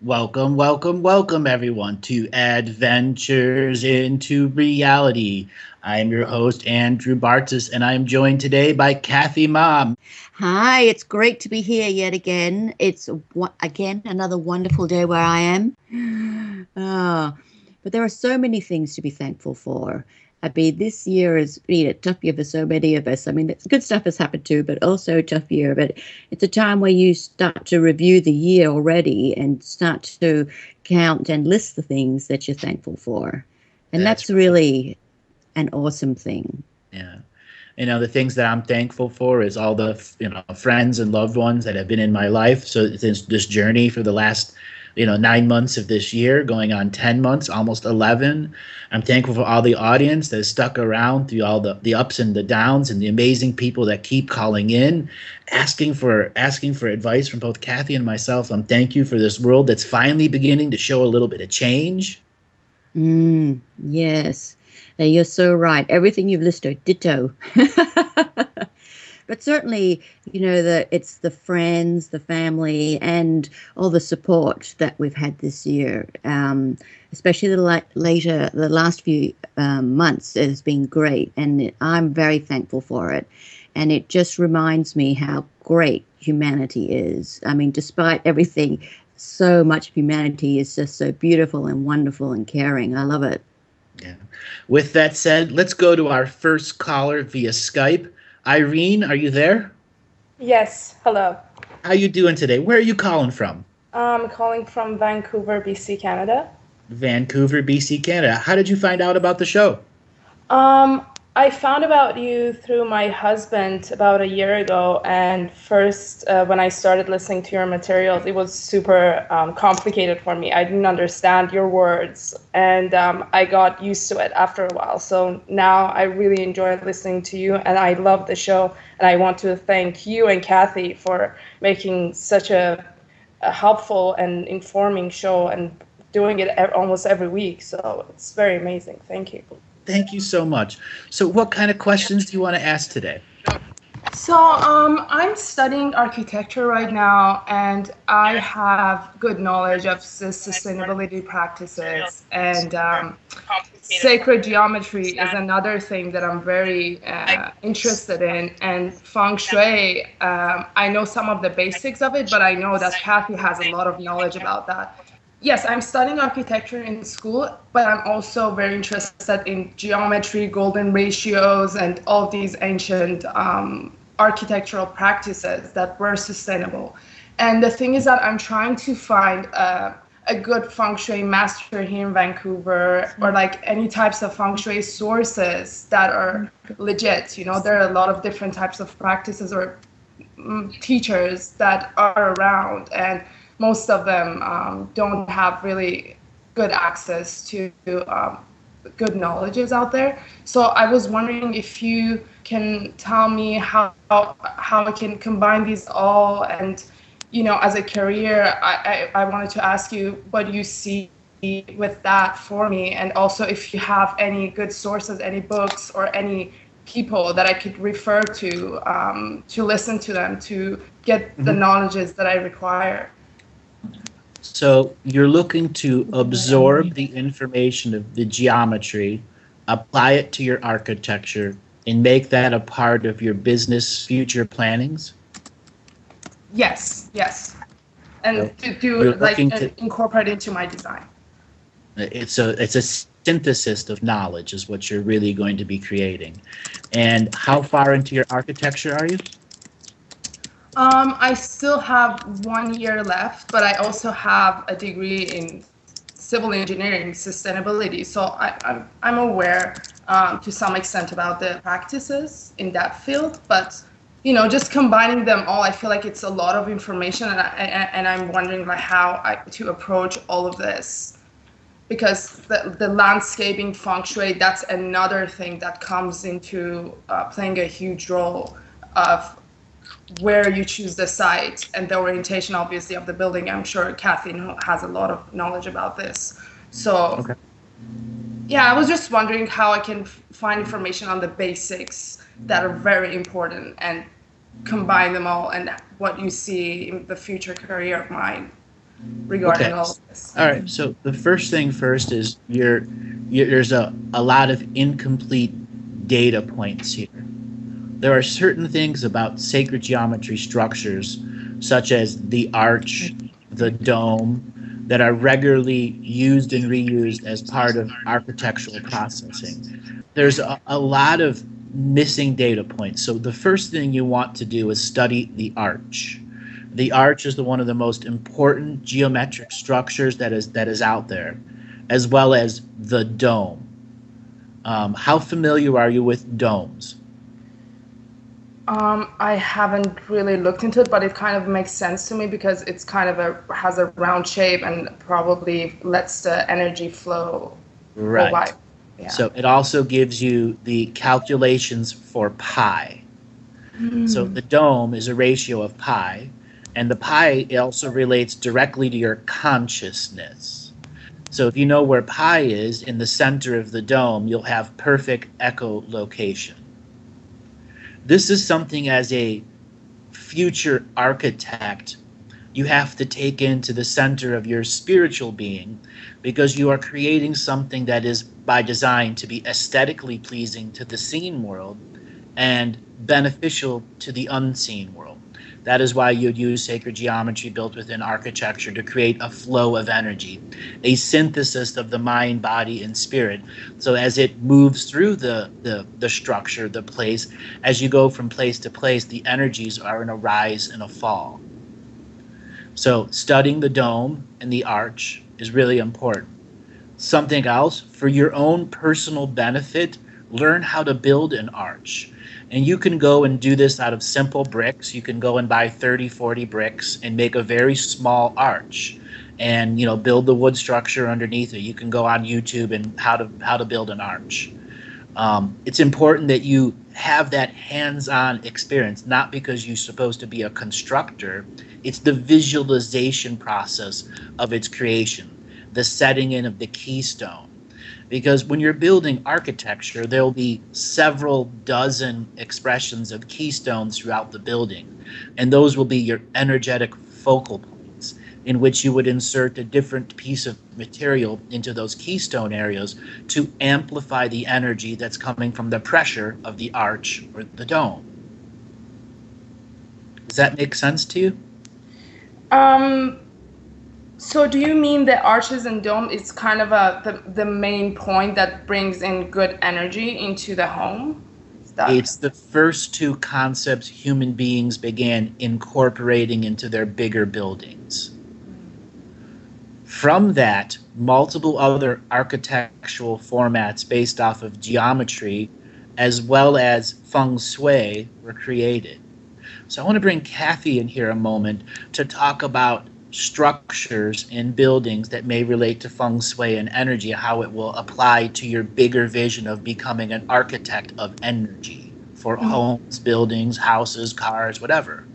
Welcome, welcome, welcome, everyone, to Adventures into Reality. I am your host, Andrew Bartzis, and I am joined today by Kathy Mom. Hi, it's great to be here yet again. It's, again, another wonderful day where I am. But there are so many things to be thankful for. I mean, this year has been a tough year for so many of us. I mean, good stuff has happened too, but also a tough year. But it's a time where you start to review the year already and start to count and list the things that you're thankful for. And that's really an awesome thing. Yeah. The things that I'm thankful for is all the, friends and loved ones that have been in my life. So this journey for the last 9 months of this year, going on 10 months, almost 11. I'm thankful for all the audience that has stuck around through all the ups and the downs, and the amazing people that keep calling in, asking for advice from both Kathy and myself. Thank you for this world that's finally beginning to show a little bit of change. Yes, you're so right. Everything you've listed, ditto. But certainly, that it's the friends, the family, and all the support that we've had this year, especially the last few months. It has been great, and I'm very thankful for it. And it just reminds me how great humanity is. I mean, despite everything, so much humanity is just so beautiful and wonderful and caring. I love it. Yeah. With that said, let's go to our first caller via Skype. Irene, are you there? Yes, hello. How you doing today? Where are you calling from? I'm calling from Vancouver, BC, Canada. Vancouver, BC, Canada. How did you find out about the show? I found about you through my husband about a year ago, and first when I started listening to your materials, it was super complicated for me. I didn't understand your words, and I got used to it after a while. So now I really enjoy listening to you, and I love the show, and I want to thank you and Kathy for making such a helpful and informing show and doing it almost every week. So it's very amazing. Thank you. Thank you so much. So what kind of questions do you want to ask today? So I'm studying architecture right now, and I have good knowledge of sustainability practices, and sacred geometry is another thing that I'm very interested in, and feng shui. I know some of the basics of it, but I know that Kathy has a lot of knowledge about that. Yes, I'm studying architecture in school, but I'm also very interested in geometry, golden ratios, and all these ancient architectural practices that were sustainable. And the thing is that I'm trying to find a good feng shui master here in Vancouver, or like any types of feng shui sources that are legit. There are a lot of different types of practices or teachers that are around, and most of them don't have really good access to good knowledges out there. So I was wondering if you can tell me how I can combine these all, and as a career, I wanted to ask you what you see with that for me, and also if you have any good sources, any books or any people that I could refer to listen to them to get the knowledges that I require. So you're looking to absorb the information of the geometry, apply it to your architecture, and make that a part of your business future plannings? Yes. And incorporate into my design. It's a synthesis of knowledge is what you're really going to be creating. And how far into your architecture are you? I still have 1 year left, but I also have a degree in civil engineering sustainability. So I'm aware to some extent about the practices in that field, but just combining them all, I feel like it's a lot of information, and I'm wondering like how to approach all of this, because the landscaping feng shui, that's another thing that comes into playing a huge role of where you choose the site and the orientation, obviously, of the building. I'm sure Kathy has a lot of knowledge about this. So, Okay. yeah, I was just wondering how I can find information on the basics that are very important and combine them all, and what you see in the future career of mine regarding all of this. All right. So the first thing first is there's a lot of incomplete data points here. There are certain things about sacred geometry structures, such as the arch, the dome, that are regularly used and reused as part of architectural processing. There's a lot of missing data points. So the first thing you want to do is study the arch. The arch is one of the most important geometric structures that is out there, as well as the dome. How familiar are you with domes? I haven't really looked into it, but it kind of makes sense to me because it's kind of has a round shape and probably lets the energy flow. Right. Yeah. So it also gives you the calculations for pi. So the dome is a ratio of pi, and the pi also relates directly to your consciousness. So if you know where pi is in the center of the dome, you'll have perfect echolocation. This is something as a future architect you have to take into the center of your spiritual being, because you are creating something that is by design to be aesthetically pleasing to the seen world and beneficial to the unseen world. That is why you'd use sacred geometry built within architecture to create a flow of energy, a synthesis of the mind, body, and spirit. So as it moves through the structure, the place, as you go from place to place, the energies are in a rise and a fall. So studying the dome and the arch is really important. Something else, for your own personal benefit, learn how to build an arch. And you can go and do this out of simple bricks. You can go and buy 30, 40 bricks and make a very small arch and, build the wood structure underneath it. You can go on YouTube and how to build an arch. It's important that you have that hands-on experience, not because you're supposed to be a constructor. It's the visualization process of its creation, the setting in of the keystone. Because when you're building architecture, there'll be several dozen expressions of keystones throughout the building. And those will be your energetic focal points, in which you would insert a different piece of material into those keystone areas to amplify the energy that's coming from the pressure of the arch or the dome. Does that make sense to you? So do you mean the arches and dome is kind of the main point that brings in good energy into the home? It's the first two concepts human beings began incorporating into their bigger buildings. From that, multiple other architectural formats based off of geometry as well as feng shui were created. So I want to bring Kathy in here a moment to talk about structures in buildings that may relate to feng shui and energy, how it will apply to your bigger vision of becoming an architect of energy for homes, buildings, houses, cars, whatever.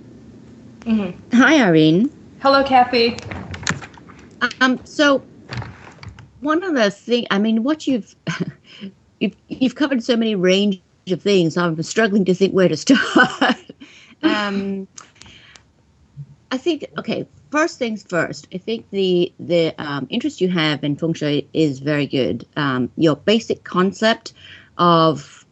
Mm-hmm. Hi, Irene. Hello, Kathy. So one of the things, what you've covered so many range of things, I'm struggling to think where to start. I think, okay, first things first, I think the interest you have in feng shui is very good. Your basic concept of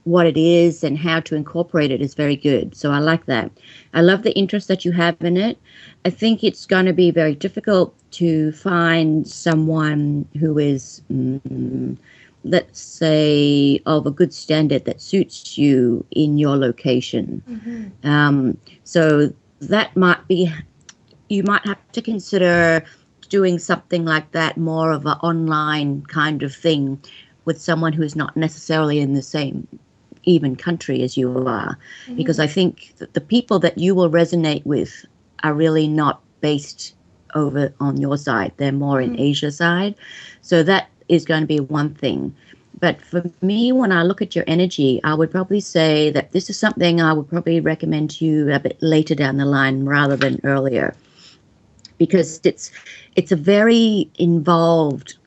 what it is and how to incorporate it is very good. So I like that. I love the interest that you have in it. I think it's going to be very difficult to find someone who is, let's say, of a good standard that suits you in your location. Mm-hmm. So that might be, you might have to consider doing something like that, more of an online kind of thing with someone who is not necessarily in the same even country as you are, because I think that the people that you will resonate with are really not based over on your side. They're more in Asia side. So that is going to be one thing. But for me, when I look at your energy, I would probably say that this is something I would probably recommend to you a bit later down the line rather than earlier, because it's a very involved,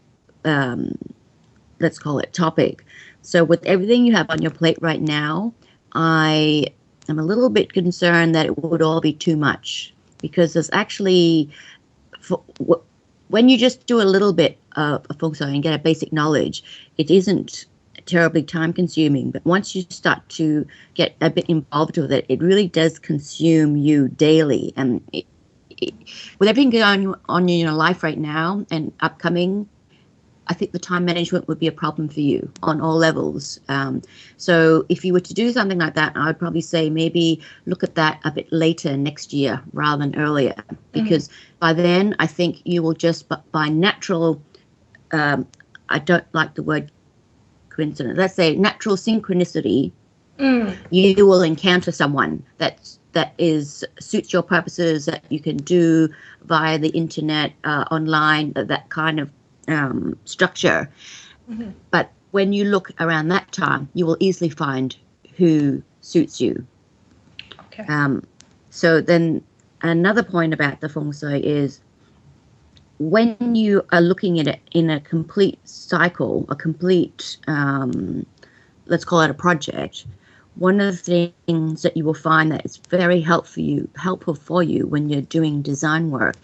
let's call it, topic. So with everything you have on your plate right now, I am a little bit concerned that it would all be too much, because there's actually, when you just do a little bit of feng shui and get a basic knowledge, it isn't terribly time consuming. But once you start to get a bit involved with it, it really does consume you daily. And with everything going on in your life right now and upcoming, I think the time management would be a problem for you on all levels. So if you were to do something like that, I would probably say maybe look at that a bit later next year rather than earlier, because by then I think you will just, by natural, I don't like the word coincidence, let's say natural synchronicity, you will encounter someone that suits your purposes, that you can do via the internet, online, that kind of structure. But when you look around that time, you will easily find who suits you. Okay. So then another point about the feng shui is, when you are looking at it in a complete cycle, a complete, let's call it a project, one of the things that you will find that is very helpful for you when you're doing design work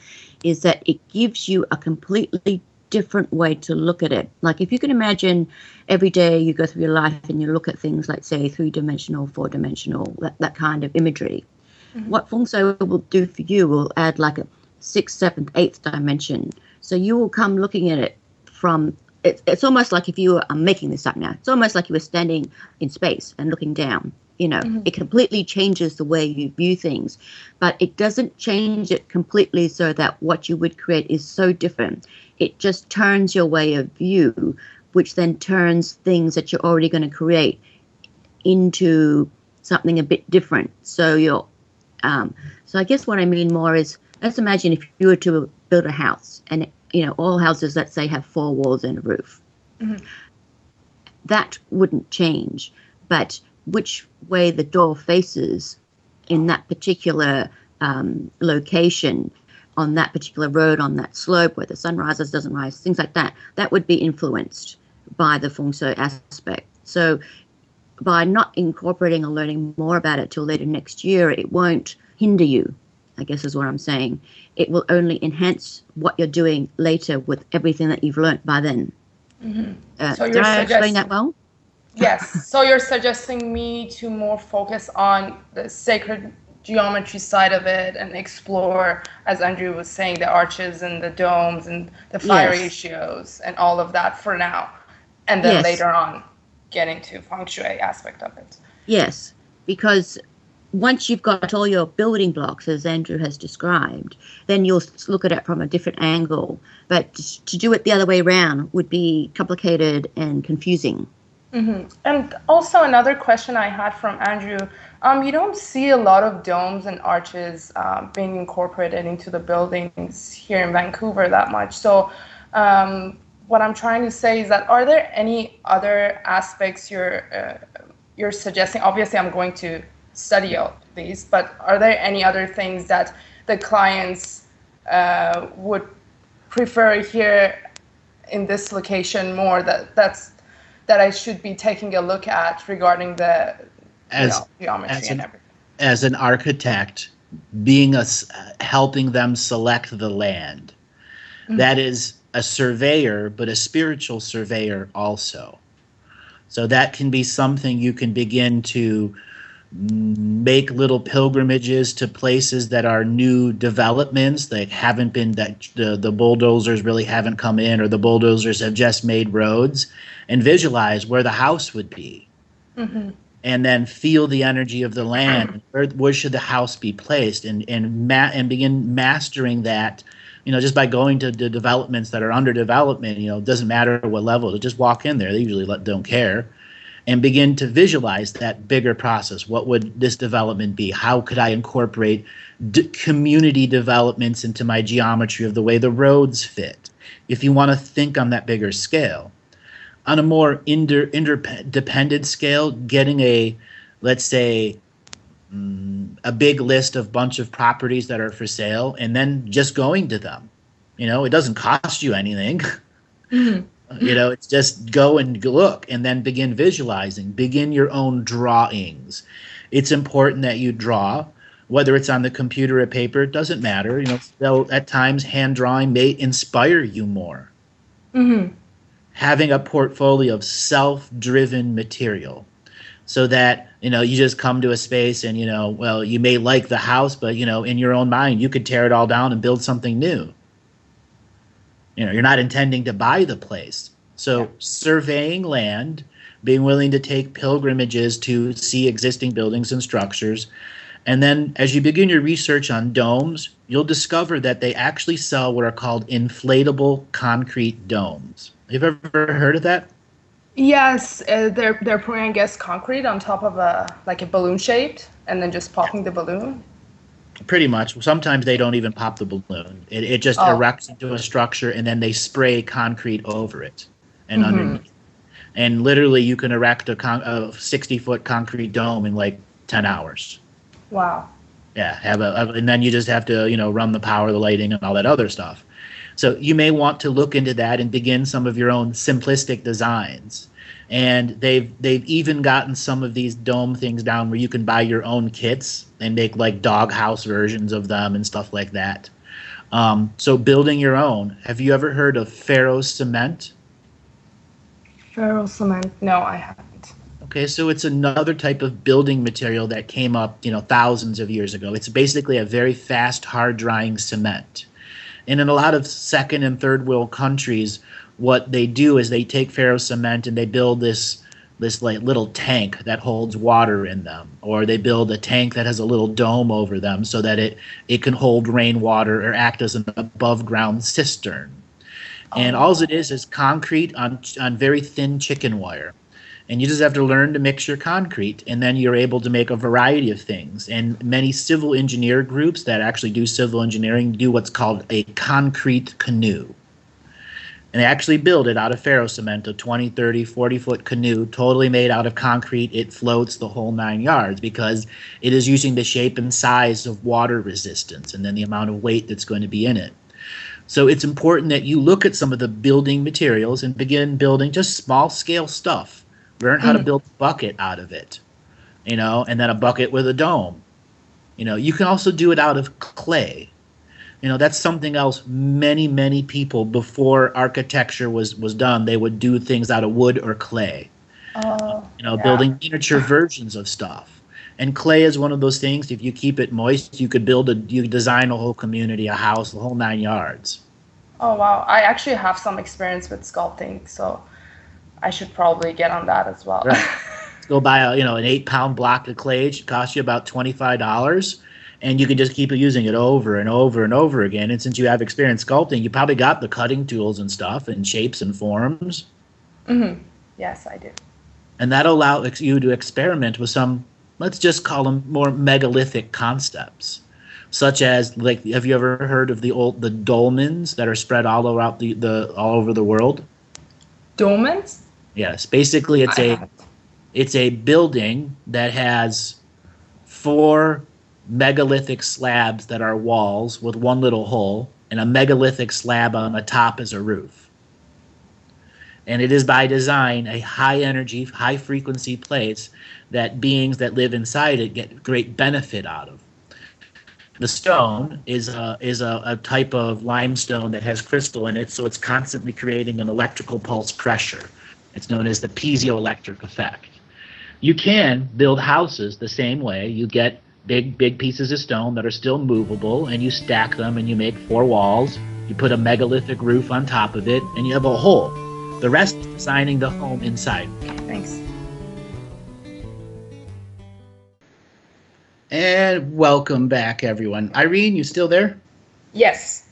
is that it gives you a completely different way to look at it. Like if you can imagine every day you go through your life and you look at things like, say, 3-dimensional, 4-dimensional, that kind of imagery. What feng shui will do for you will add like a 6th, 7th, 8th dimension. So you will come looking at it from, it's almost like if you were, I'm making this up now, it's almost like you were standing in space and looking down. You know, it completely changes the way you view things, but it doesn't change it completely so that what you would create is so different. It just turns your way of view, which then turns things that you're already going to create into something a bit different. So so I guess what I mean more is, let's imagine if you were to build a house, and all houses, let's say, have 4 walls and a roof. That wouldn't change, but which way the door faces in that particular location, on that particular road, on that slope where the sun rises, doesn't rise, things like that, that would be influenced by the feng shui aspect. So by not incorporating or learning more about it till later next year, it won't hinder you, I guess is what I'm saying. It will only enhance what you're doing later with everything that you've learned by then. So did I explain that well? Yes. So you're suggesting me to more focus on the sacred geometry side of it and explore, as Andrew was saying, the arches and the domes and the phi ratios and all of that for now. And then later on get into feng shui aspect of it. Yes, because once you've got all your building blocks, as Andrew has described, then you'll look at it from a different angle. But to do it the other way around would be complicated and confusing. And also another question I had from Andrew, you don't see a lot of domes and arches being incorporated into the buildings here in Vancouver that much. So what I'm trying to say is that, are there any other aspects you're suggesting? Obviously, I'm going to study all these, but are there any other things that the clients would prefer here in this location more that I should be taking a look at regarding the geometry and everything? As an architect, helping them select the land. That is a surveyor, but a spiritual surveyor also. So that can be something you can begin to make little pilgrimages to places that are new developments that haven't been, that the bulldozers really haven't come in, or the bulldozers have just made roads, and visualize where the house would be. And then feel the energy of the land. Where should the house be placed, and begin mastering that, just by going to the developments that are under development. It doesn't matter what level, to just walk in there. They usually don't care. and begin to visualize that bigger process. What would this development be? How could I incorporate community developments into my geometry of the way the roads fit? If you want to think on that bigger scale. On a more interdependent scale, getting let's say, a big list of bunch of properties that are for sale, and then just going to them. It doesn't cost you anything. It's just go and look and then begin visualizing, begin your own drawings. It's important that you draw, whether it's on the computer or paper, it doesn't matter. Though at times hand drawing may inspire you more. Having a portfolio of self-driven material, so that, you just come to a space and, you may like the house, but, in your own mind, you could tear it all down and build something new. You're not intending to buy the place. So surveying land, being willing to take pilgrimages to see existing buildings and structures. And then as you begin your research on domes, you'll discover that they actually sell what are called inflatable concrete domes. Have you ever heard of that? Yes, they're putting, I guess, concrete on top of a balloon shaped, and then just popping the balloon. Pretty much. Sometimes they don't even pop the balloon. It just erects into a structure, and then they spray concrete over it and underneath. And literally, you can erect a 60-foot concrete dome in like 10 hours. Wow. Yeah, and then you just have to, run the power, the lighting, and all that other stuff. So you may want to look into that and begin some of your own simplistic designs. And they've even gotten some of these dome things down where you can buy your own kits and make like doghouse versions of them and stuff like that. So building your own. Have you ever heard of ferro cement? Ferro cement? No, I haven't. Okay, so it's another type of building material that came up, thousands of years ago. It's basically a very fast, hard-drying cement. And in a lot of second and third world countries, what they do is they take ferro cement and they build this like little tank that holds water in them, or they build a tank that has a little dome over them so that it can hold rainwater or act as an above ground cistern. And all it is concrete on very thin chicken wire. And you just have to learn to mix your concrete, and then you're able to make a variety of things. And many civil engineer groups that actually do civil engineering do what's called a concrete canoe. And they actually build it out of ferro cement, a 20, 30, 40-foot canoe, totally made out of concrete. It floats the whole 9 yards because it is using the shape and size of water resistance and then the amount of weight that's going to be in it. So it's important that you look at some of the building materials and begin building just small-scale stuff. Learn how to build a bucket out of it, and then a bucket with a dome. You can also do it out of clay. That's something else many, many people before architecture was done, they would do things out of wood or clay. Building miniature versions of stuff. And clay is one of those things, if you keep it moist, you could design a whole community, a house, the whole 9 yards. Oh, wow. I actually have some experience with sculpting, so I should probably get on that as well. Right. Go buy an 8-pound block of clay. It should cost you about $25, and you can just keep using it over and over and over again. And since you have experience sculpting, you probably got the cutting tools and stuff and shapes and forms. Yes, I do. And that allows you to experiment with some, let's just call them more megalithic concepts, such as, have you ever heard of the dolmens that are spread all around all over the world? Dolmens? Yes, basically it's a building that has 4 megalithic slabs that are walls with one little hole, and a megalithic slab on the top as a roof. And it is by design a high energy, high frequency place that beings that live inside it get great benefit out of. The stone is a type of limestone that has crystal in it, so it's constantly creating an electrical pulse pressure. It's known as the Piezoelectric Effect. You can build houses the same way. You get big pieces of stone that are still movable, and you stack them, and you make 4 walls. You put a megalithic roof on top of it, and you have a hole. The rest is designing the home inside. Thanks. And welcome back, everyone. Irene, you still there? Yes.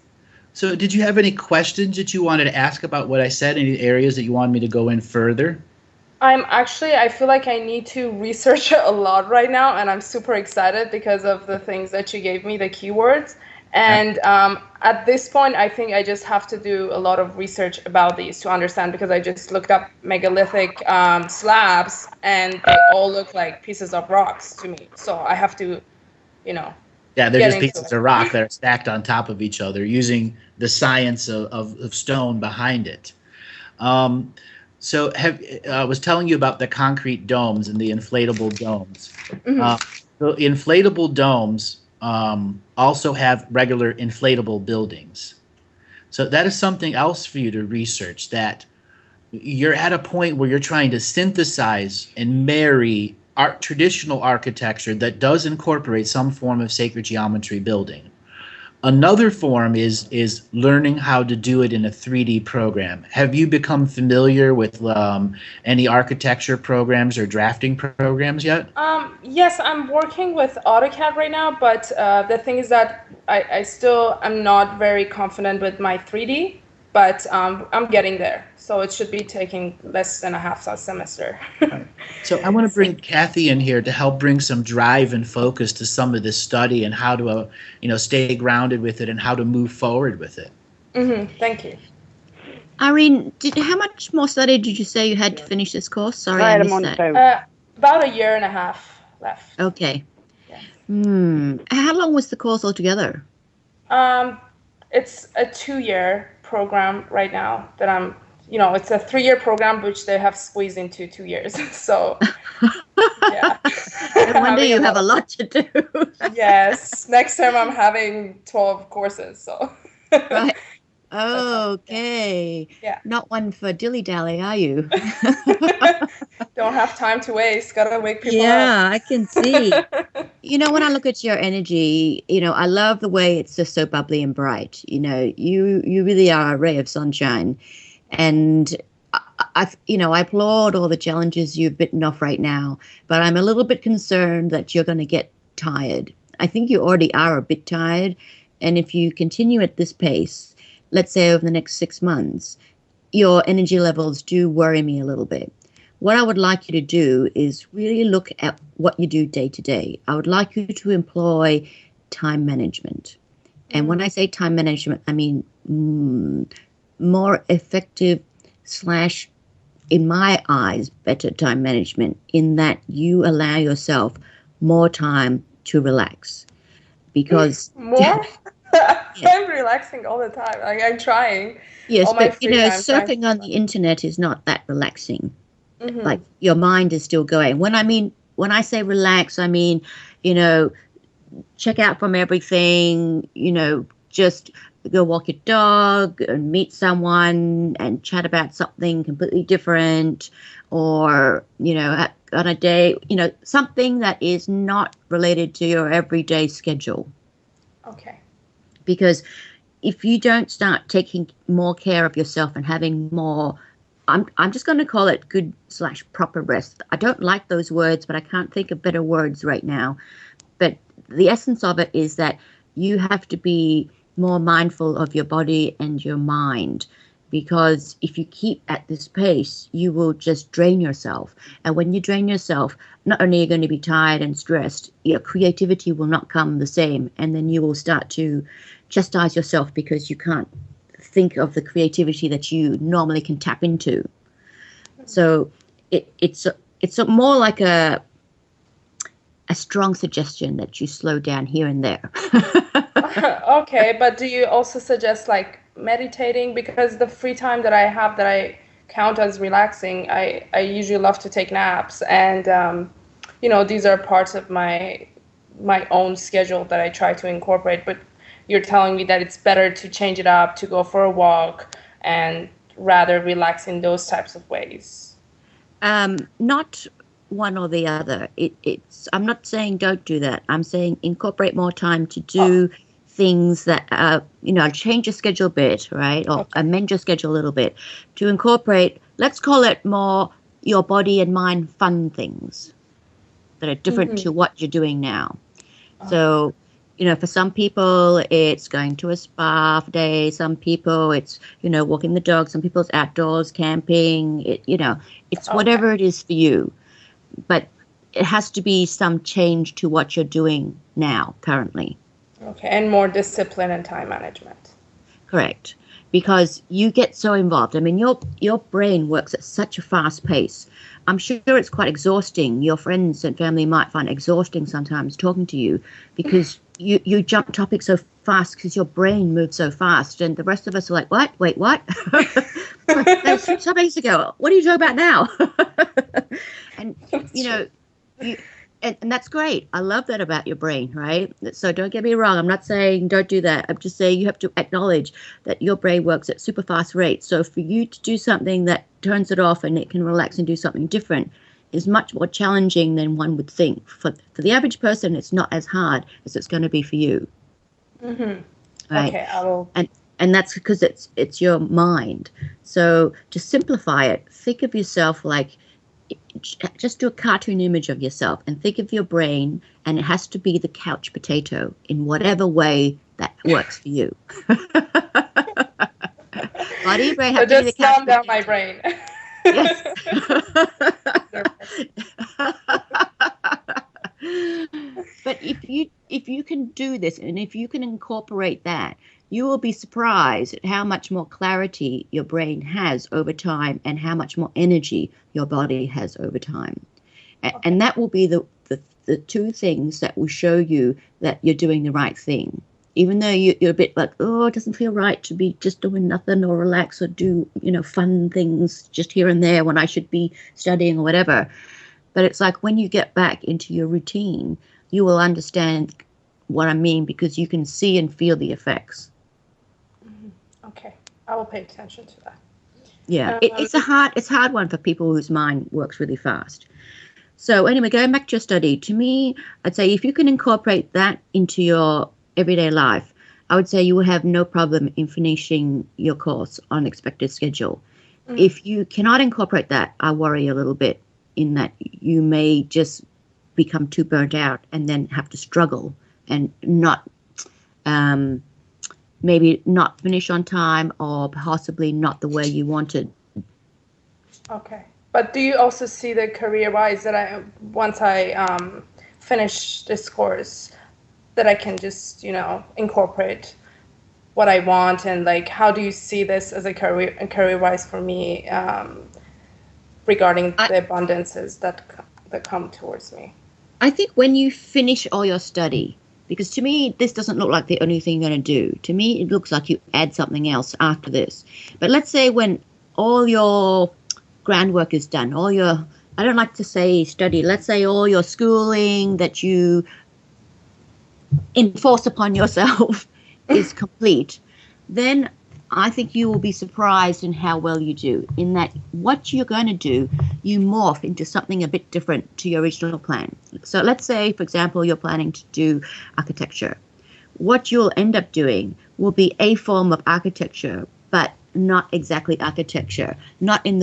So did you have any questions that you wanted to ask about what I said? Any areas that you wanted me to go in further? I feel like I need to research a lot right now, and I'm super excited because of the things that you gave me, the keywords. And at this point, I think I just have to do a lot of research about these to understand, because I just looked up megalithic slabs, and they all look like pieces of rocks to me. So I have to, Yeah, they're get just into pieces it. of rock that are stacked on top of each other using the science of stone behind it. So I was telling you about the concrete domes and the inflatable domes. The inflatable domes also have regular inflatable buildings. So that is something else for you to research, that you're at a point where you're trying to synthesize and marry traditional architecture that does incorporate some form of sacred geometry building. Another form is learning how to do it in a 3D program. Have you become familiar with any architecture programs or drafting programs yet? Yes, I'm working with AutoCAD right now, but the thing is that I still am not very confident with my 3D, but I'm getting there. So it should be taking less than a half a semester. So I want to bring Kathy in here to help bring some drive and focus to some of this study and how to, stay grounded with it and how to move forward with it. Thank you. Irene, how much more study did you say you had to finish this course? Sorry, I missed that. About a year and a half left. Okay. Yeah. How long was the course altogether? It's a 2-year program right now that I'm, it's a 3-year program, which they have squeezed into 2 years. So, yeah. No wonder you have a lot to do. Yes. Next term I'm having 12 courses, so. Right. Okay. Yeah. Not one for dilly-dally, are you? Don't have time to waste. Gotta wake people up. Yeah, I can see. When I look at your energy, I love the way it's just so bubbly and bright. You really are a ray of sunshine. And I applaud all the challenges you've bitten off right now, but I'm a little bit concerned that you're going to get tired. I think you already are a bit tired. And if you continue at this pace, let's say over the next 6 months, your energy levels do worry me a little bit. What I would like you to do is really look at what you do day to day. I would like you to employ time management. And when I say time management, I mean more effective / in my eyes, better time management, in that you allow yourself more time to relax. Because more? I'm relaxing all the time. I'm trying. Yes, but surfing on the internet is not that relaxing. Like your mind is still going. When I say relax, I mean, check out from everything, just go walk your dog and meet someone and chat about something completely different, or, on a day, something that is not related to your everyday schedule. Okay. Because if you don't start taking more care of yourself and having more, I'm just going to call it good / proper rest. I don't like those words, but I can't think of better words right now. But the essence of it is that you have to be more mindful of your body and your mind, because if you keep at this pace, you will just drain yourself. And when you drain yourself, not only are you going to be tired and stressed, your creativity will not come the same. And then you will start to chastise yourself because you can't think of the creativity that you normally can tap into. So it's more like a strong suggestion that you slow down here and there. Okay, but do you also suggest like meditating? Because the free time that I have that I count as relaxing, I usually love to take naps, and these are parts of my own schedule that I try to incorporate. But you're telling me that it's better to change it up, to go for a walk, and rather relax in those types of ways. Not one or the other. I'm not saying don't do that. I'm saying incorporate more time to do things that change your schedule a bit, right? Or amend your schedule a little bit to incorporate, let's call it more your body and mind fun things that are different to what you're doing now. So You know, for some people, it's going to a spa for day. Some people, it's, you know, walking the dog. Some people, it's outdoors, camping. You know, it's whatever it is for you. But it has to be some change to what you're doing now, currently. Okay, and more discipline and time management. Correct. Because you get so involved. I mean, your brain works at such a fast pace. I'm sure it's quite exhausting. Your friends and family might find it exhausting sometimes talking to you because you jump topics so fast because your brain moves so fast. And the rest of us are like, what? Wait, what? That's 2 days ago. What are you talking about now? And, you know, and that's great. I love that about your brain, right? So don't get me wrong. I'm not saying don't do that. I'm just saying you have to acknowledge that your brain works at super fast rates. So for you to do something that turns it off and it can relax and do something different is much more challenging than one would think. For the average person, it's not as hard as it's going to be for you. Mm-hmm. Right? Okay, I will. And that's because it's your mind. So to simplify it, think of yourself like, just do a cartoon image of yourself and think of your brain, and it has to be the couch potato in whatever way that works for you. Body, brain, have to be the couch calm down potato. my brain. Yes. But if you can do this, and if you can incorporate that, you will be surprised at how much more clarity your brain has over time and how much more energy your body has over time. And that will be the 2 things that will show you that you're doing the right thing. Even though you're a bit like, oh, it doesn't feel right to be just doing nothing or relax or do, you know, fun things just here and there when I should be studying or whatever. But it's like when you get back into your routine, you will understand what I mean because you can see and feel the effects. Okay, I will pay attention to that. Yeah, it's a hard one for people whose mind works really fast. So anyway, going back to your study, to me, I'd say if you can incorporate that into your everyday life, I would say you will have no problem in finishing your course on expected schedule. If you cannot incorporate that, I worry a little bit in that you may just become too burnt out and then have to struggle and not maybe not finish on time or possibly not the way you wanted. Okay. But do you also see the career-wise that once I finish this course, that I can just, you know, incorporate what I want, and like, how do you see this as a career-wise for me regarding the abundances that come towards me? I think when you finish all your study, because to me, this doesn't look like the only thing you're going to do. To me, it looks like you add something else after this. But let's say when all your groundwork is done, I don't like to say study, let's say all your schooling that you enforce upon yourself is complete, then I think you will be surprised in how well you do, in that what you're going to do, you morph into something a bit different to your original plan. So let's say, for example, you're planning to do architecture. What you'll end up doing will be a form of architecture, but not exactly architecture, not in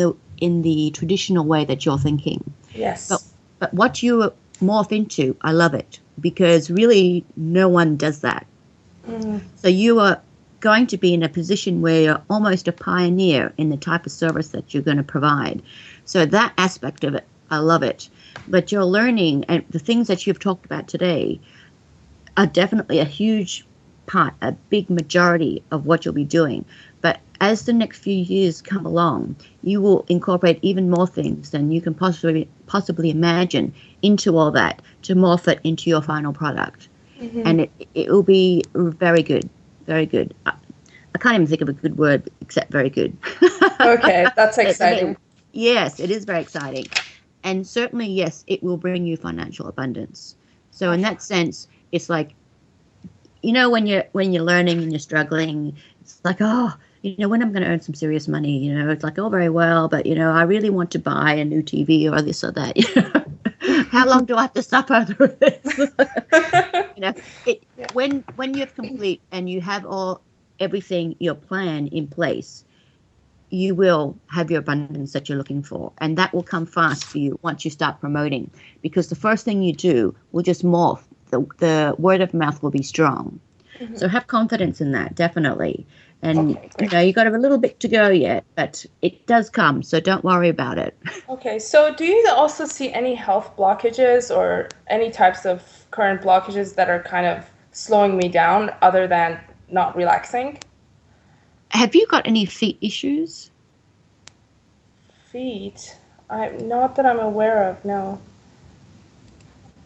the traditional way that you're thinking. Yes. But what you morph into, I love it, because really no one does that. So you are going to be in a position where you're almost a pioneer in the type of service that you're going to provide. So that aspect of it, I love it. But you're learning, and the things that you've talked about today are definitely a huge part, a big majority of what you'll be doing. But as the next few years come along, you will incorporate even more things than you can possibly imagine into all that to morph it into your final product. And it will be very good. Very good. I can't even think of a good word except very good. Okay, that's exciting. Yes, it is very exciting. And certainly, yes, it will bring you financial abundance. So in that sense, it's like, you know, when you're learning and you're struggling, it's like, oh, you know, when I'm going to earn some serious money, you know, it's like, oh, very well, but, you know, I really want to buy a new TV or this or that. How long do I have to suffer through this? You know, when you're complete and you have everything, your plan in place, you will have your abundance that you're looking for, and that will come fast for you once you start promoting. Because the first thing you do will just morph the word of mouth will be strong. Mhm. So have confidence in that, definitely. And, Okay, great. you got a little bit to go yet, but it does come. So don't worry about it. Okay, so do you also see any health blockages or any types of current blockages that are kind of slowing me down other than not relaxing? Have you got any feet issues? Feet? Not that I'm aware of, no.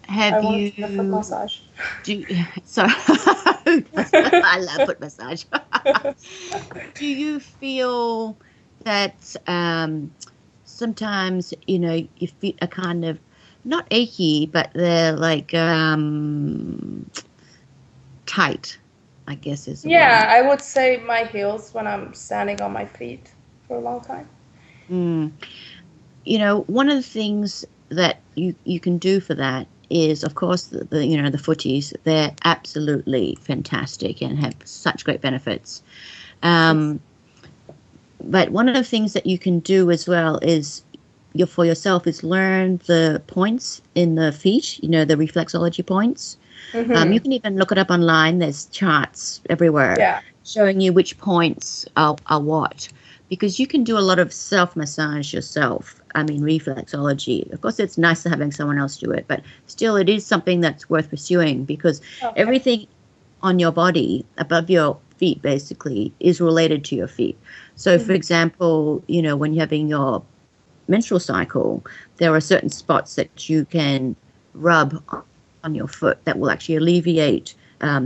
Have I want you? to get a foot massage. So I love foot massage. Do you feel that sometimes your feet are kind of not achy, but they're like tight, I guess is the word. I would say my heels when I'm standing on my feet for a long time. One of the things that you can do for that is, of course, the footies. They're absolutely fantastic and have such great benefits. But one of the things that you can do as well is for yourself is learn the points in the feet, the reflexology points. Mm-hmm. You can even look it up online. There's charts everywhere showing you which points are what, because you can do a lot of self-massage yourself. I mean, reflexology. Of course, it's nice to having someone else do it, but still it is something that's worth pursuing because everything on your body above your feet basically is related to your feet. So, for example, when you're having your menstrual cycle, there are certain spots that you can rub on your foot that will actually alleviate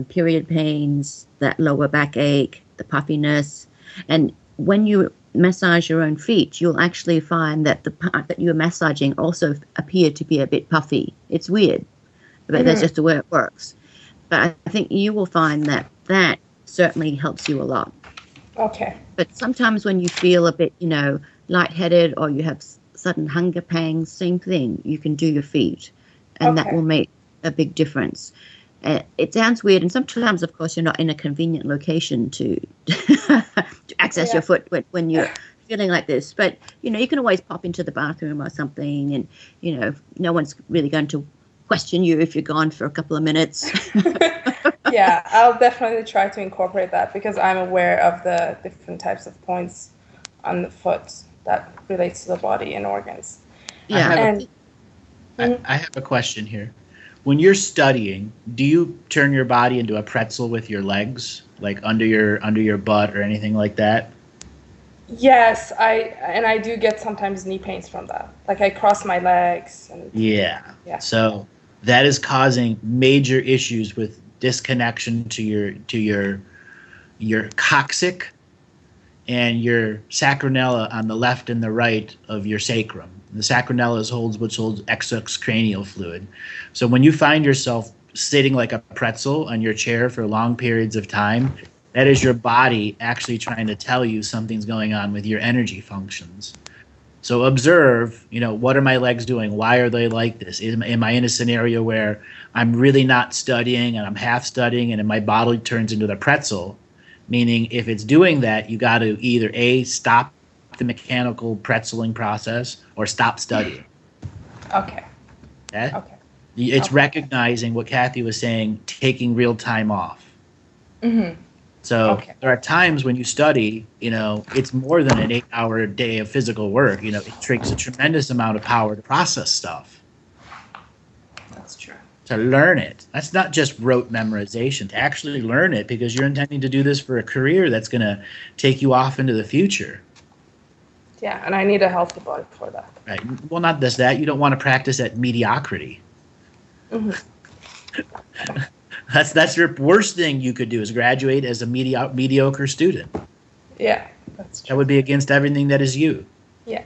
period pains, that lower backache, the puffiness. And when you massage your own feet, you'll actually find that the part that you're massaging also appear to be a bit puffy. It's weird, but that's just the way it works. But I think you will find that certainly helps you a lot. Okay. But sometimes when you feel a bit, lightheaded or you have sudden hunger pangs, same thing, you can do your feet, and that will make a big difference. It sounds weird, and sometimes, of course, you're not in a convenient location to to access your foot when you're feeling like this. But you can always pop into the bathroom or something, and no one's really going to question you if you're gone for a couple of minutes. Yeah, I'll definitely try to incorporate that because I'm aware of the different types of points on the foot that relates to the body and organs. Yeah, I have a question here. When you're studying, do you turn your body into a pretzel with your legs, like under your butt or anything like that? Yes, I do get sometimes knee pains from that. Like I cross my legs. Yeah. So that is causing major issues with disconnection to your coccyx and your sacronella on the left and the right of your sacrum. The sacronella holds extracranial fluid. So when you find yourself sitting like a pretzel on your chair for long periods of time, that is your body actually trying to tell you something's going on with your energy functions. So observe, what are my legs doing? Why are they like this? Am I in a scenario where I'm really not studying and I'm half studying and my body turns into the pretzel? Meaning if it's doing that, you got to either A, stop the mechanical pretzeling process or stop studying. Okay. It's recognizing what Kathy was saying, taking real time off. Mm-hmm. So there are times when you study, it's more than an 8-hour day of physical work. It takes a tremendous amount of power to process stuff. That's true. To learn it. That's not just rote memorization. To actually learn it because you're intending to do this for a career that's going to take you off into the future. Yeah, and I need a healthy body for that. Right. Well, not just that. You don't want to practice at mediocrity. Mm-hmm. That's your worst thing you could do is graduate as a mediocre student. Yeah, that's true. That would be against everything that is you. Yeah.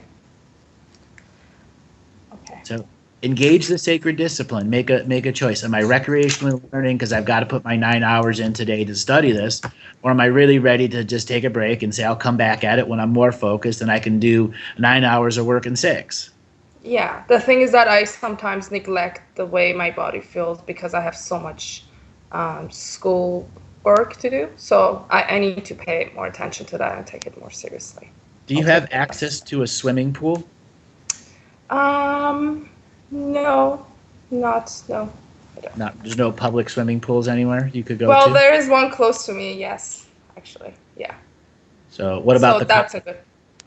Okay. So engage the sacred discipline. Make a choice. Am I recreationally learning because I've got to put my 9 hours in today to study this? Or am I really ready to just take a break and say I'll come back at it when I'm more focused and I can do 9 hours of work in 6? Yeah. The thing is that I sometimes neglect the way my body feels because I have so much school work to do. So I need to pay more attention to that and take it more seriously. Do you have access to a swimming pool? No. There's no public swimming pools anywhere you could go Well, to? there is one close to me, yes, actually, yeah. So what about So that's a good.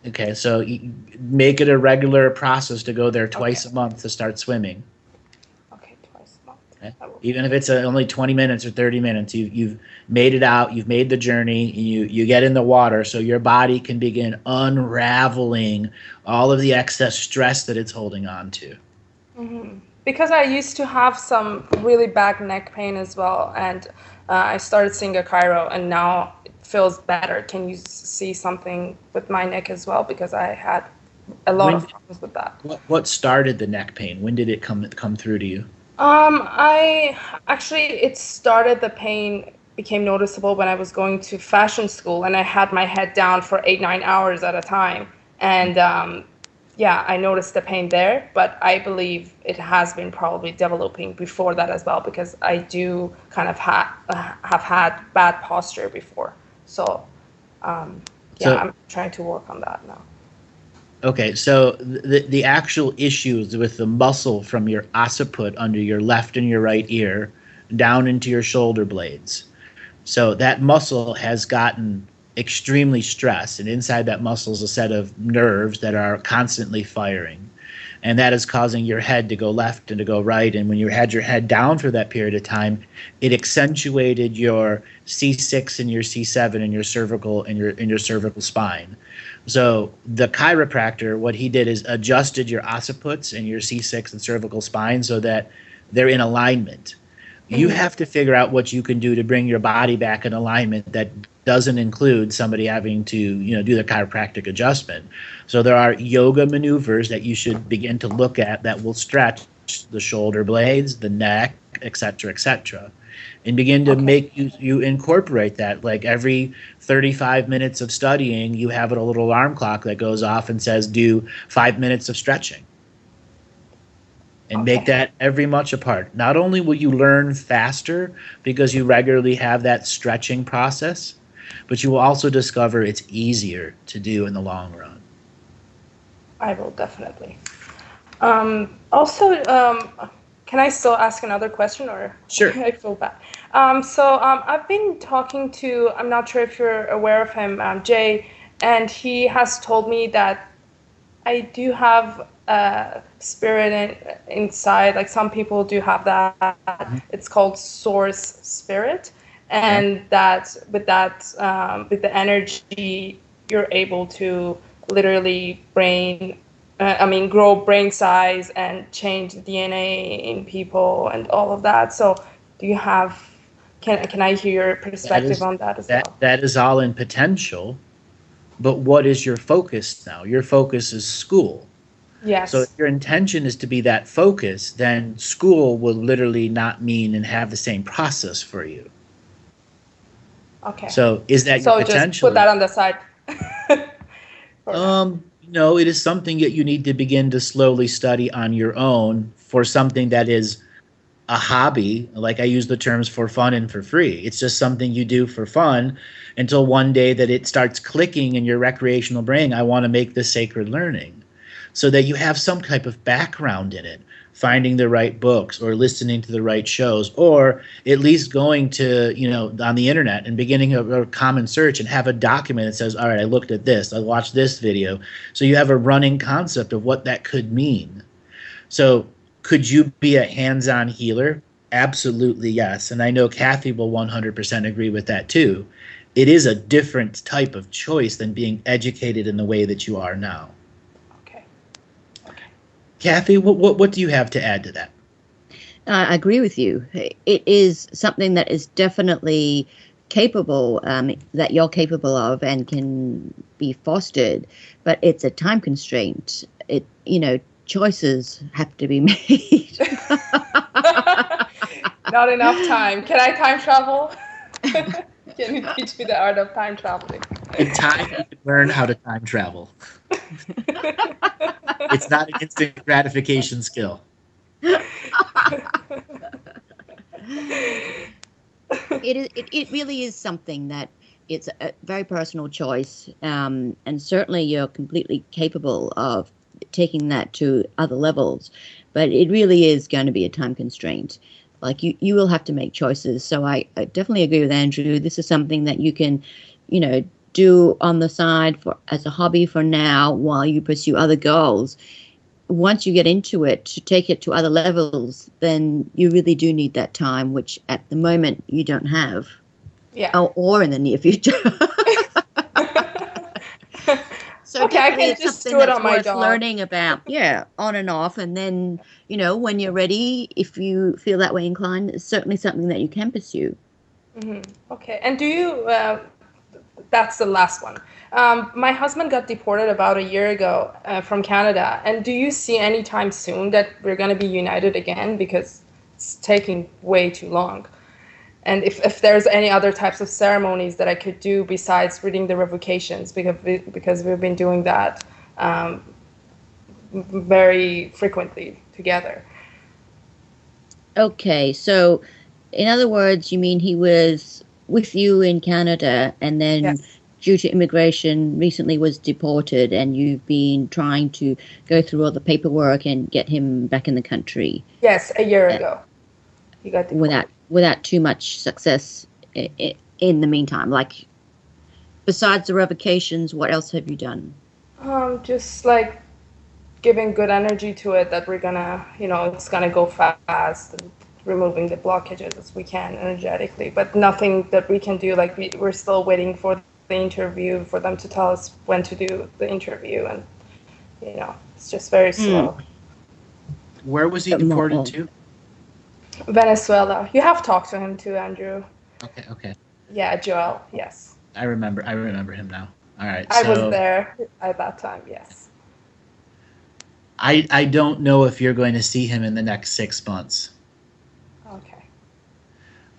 Okay, so make it a regular process to go there twice a month to start swimming. Okay, twice a month. Okay? Even if it's only 20 minutes or 30 minutes, you've made it out, you've made the journey, you get in the water so your body can begin unraveling all of the excess stress that it's holding on to. Mm-hmm. Because I used to have some really bad neck pain as well, and I started seeing a chiro, and now it feels better. Can you see something with my neck as well? Because I had a lot of problems with that. What started the neck pain? When did it come through to you? The pain became noticeable when I was going to fashion school, and I had my head down for 8-9 hours at a time, and yeah, I noticed the pain there, but I believe it has been probably developing before that as well, because I do kind of have had bad posture before. So, I'm trying to work on that now. Okay, so the actual issues with the muscle from your occiput under your left and your right ear down into your shoulder blades. So that muscle has gotten extremely stressed, and inside that muscle is a set of nerves that are constantly firing, and that is causing your head to go left and to go right. And when you had your head down for that period of time, it accentuated your C6 and your C7 and your cervical and your cervical spine. So the chiropractor, what he did is adjusted your occiputs and your C6 and cervical spine so that they're in alignment. You have to figure out what you can do to bring your body back in alignment that doesn't include somebody having to, do the chiropractic adjustment. So there are yoga maneuvers that you should begin to look at that will stretch the shoulder blades, the neck, etc., and begin to make you incorporate that. Like every 35 minutes of studying, you have a little alarm clock that goes off and says, do 5 minutes of stretching. And make that every much a part. Not only will you learn faster because you regularly have that stretching process, but you will also discover it's easier to do in the long run. I will definitely. Also, can I still ask another question, or? Sure. I feel bad. I've been talking to, I'm not sure if you're aware of him, Jay, and he has told me that I do have spirit inside. Like some people do have that. It's called source spirit, and that with the energy, you're able to literally grow brain size and change the DNA in people and all of that. So, do you have? Can I hear your perspective on that as well? That is all in potential. But what is your focus now? Your focus is school. Yes. So if your intention is to be that focus, then school will literally not mean and have the same process for you. Okay. So is that your potential? So just put that on the side. No, it is something that you need to begin to slowly study on your own for something that is a hobby. Like I use the terms for fun and for free. It's just something you do for fun until one day that it starts clicking in your recreational brain. I want to make this sacred learning, so that you have some type of background in it, finding the right books or listening to the right shows, or at least going to, on the internet and beginning a common search and have a document that says, all right, I looked at this, I watched this video. So you have a running concept of what that could mean. So could you be a hands-on healer? Absolutely, yes. And I know Kathy will 100% agree with that too. It is a different type of choice than being educated in the way that you are now. Okay. Kathy, what do you have to add to that? I agree with you. It is something that is definitely capable, that you're capable of and can be fostered, but it's a time constraint. Choices have to be made. Not enough time. Can I time travel? Can you teach me the art of time traveling? In time, you can learn how to time travel. It's not an instant gratification skill. It really is something that it's a very personal choice, and certainly you're completely capable of taking that to other levels, but it really is going to be a time constraint. Like you will have to make choices. So I definitely agree with Andrew. This is something that you can, do on the side as a hobby for now while you pursue other goals. Once you get into it, to take it to other levels, then you really do need that time, which at the moment you don't have. Yeah. Or in the near future. So okay, I can it's just something do it that's on my worth dog. learning about. Yeah, on and off. And then, when you're ready, if you feel that way inclined, it's certainly something that you can pursue. Okay. And do you, that's the last one. My husband got deported about a year ago from Canada. And do you see any time soon that we're going to be united again? Because it's taking way too long. And if there's any other types of ceremonies that I could do besides reading the revocations, because we've been doing that very frequently together. Okay, so in other words, you mean he was with you in Canada and then Yes. due to immigration recently was deported, and you've been trying to go through all the paperwork and get him back in the country? Yes, a year ago. He got deported. Without too much success in the meantime. Like, besides the revocations, what else have you done? Just like giving good energy to it, that we're gonna, it's gonna go fast, and removing the blockages as we can energetically, but nothing that we can do. Like we're still waiting for the interview, for them to tell us when to do the interview, and it's just very slow. Where was he deported to? Venezuela. You have talked to him too, Andrew. Okay. Yeah, Joel. Yes. I remember him now. All right. I was there at that time. Yes. I don't know if you're going to see him in the next 6 months. Okay.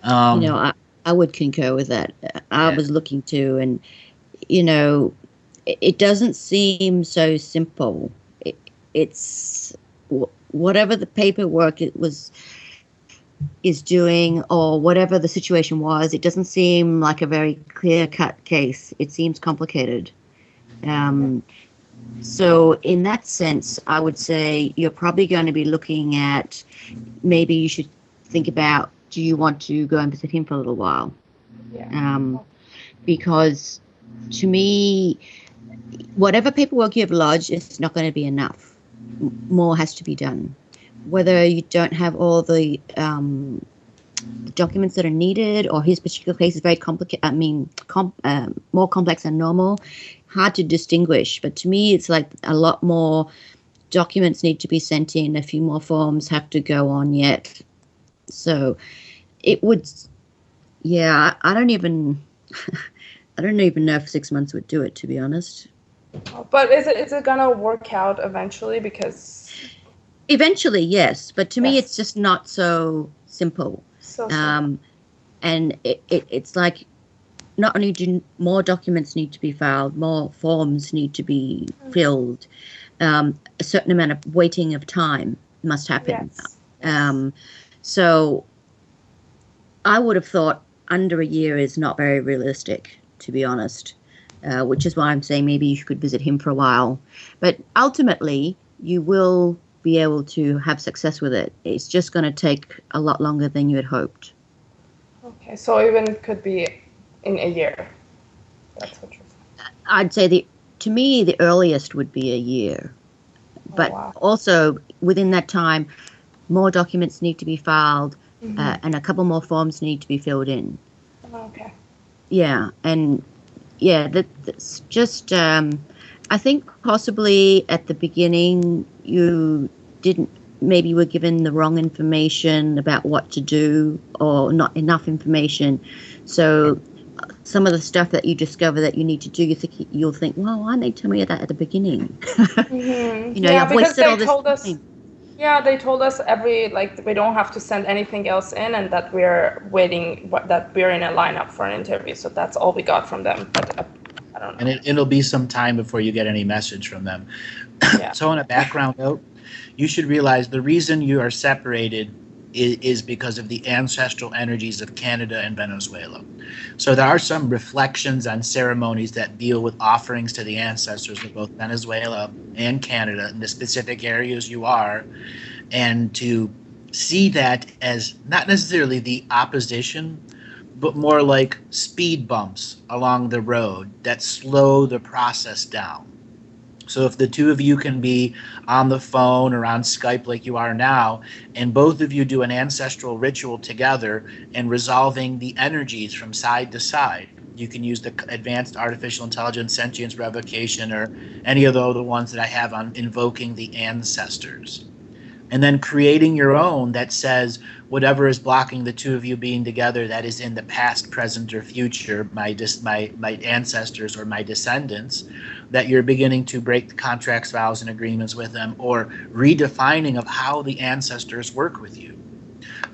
I would concur with that. I was looking to, and it doesn't seem so simple. It's whatever the paperwork is doing, or whatever the situation was, it doesn't seem like a very clear-cut case. It seems complicated. So in that sense, I would say you're probably going to be looking at, maybe you should think about, do you want to go and visit him for a little while? Yeah. Because to me, whatever paperwork you have lodged is not going to be enough. More has to be done. Whether you don't have all the documents that are needed, or his particular case is very complicated, more complex than normal, hard to distinguish. But to me, it's like a lot more documents need to be sent in, a few more forms have to go on yet. So it would, I don't even know if 6 months would do it, to be honest. But is it gonna work out eventually? Because eventually, yes, but to me, it's just not so simple. And it's like, not only do more documents need to be filed, more forms need to be filled, a certain amount of waiting of time must happen. Yes. So I would have thought under a year is not very realistic, to be honest, which is why I'm saying maybe you could visit him for a while. But ultimately, you will be able to have success with it. It's just going to take a lot longer than you had hoped. Okay, so even could be in a year. That's what you're saying. I'd say to me, the earliest would be a year. But also within that time, more documents need to be filed, and a couple more forms need to be filled in. Okay. Yeah, and that's just, I think possibly at the beginning you maybe were given the wrong information about what to do, or not enough information. So some of the stuff that you discover that you need to do, you'll think, well, why didn't they tell me that at the beginning? I've wasted all this time. Yeah, they told us we don't have to send anything else in, and that we're waiting, that we're in a lineup for an interview. So that's all we got from them. But I don't know. And it'll be some time before you get any message from them. Yeah. So on a background note, you should realize the reason you are separated is because of the ancestral energies of Canada and Venezuela. So there are some reflections on ceremonies that deal with offerings to the ancestors of both Venezuela and Canada in the specific areas you are, and to see that as not necessarily the opposition, but more like speed bumps along the road that slow the process down. So if the two of you can be on the phone or on Skype like you are now, and both of you do an ancestral ritual together and resolving the energies from side to side, you can use the advanced artificial intelligence, sentience revocation, or any of the other ones that I have on invoking the ancestors. And then creating your own that says whatever is blocking the two of you being together, that is in the past, present, or future, my ancestors or my descendants, that you're beginning to break the contracts, vows, and agreements with them, or redefining of how the ancestors work with you.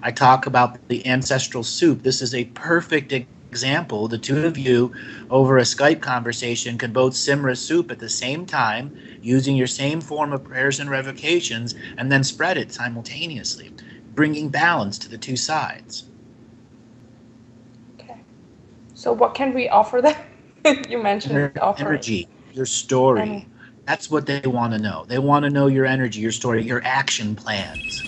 I talk about the ancestral soup. This is a perfect example. The two of you over a Skype conversation can both simmer a soup at the same time, using your same form of prayers and revocations, and then spread it simultaneously, bringing balance to the two sides. Okay. So what can we offer them? You mentioned offering. Energy, your story. That's what they want to know. They want to know your energy, your story, your action plans.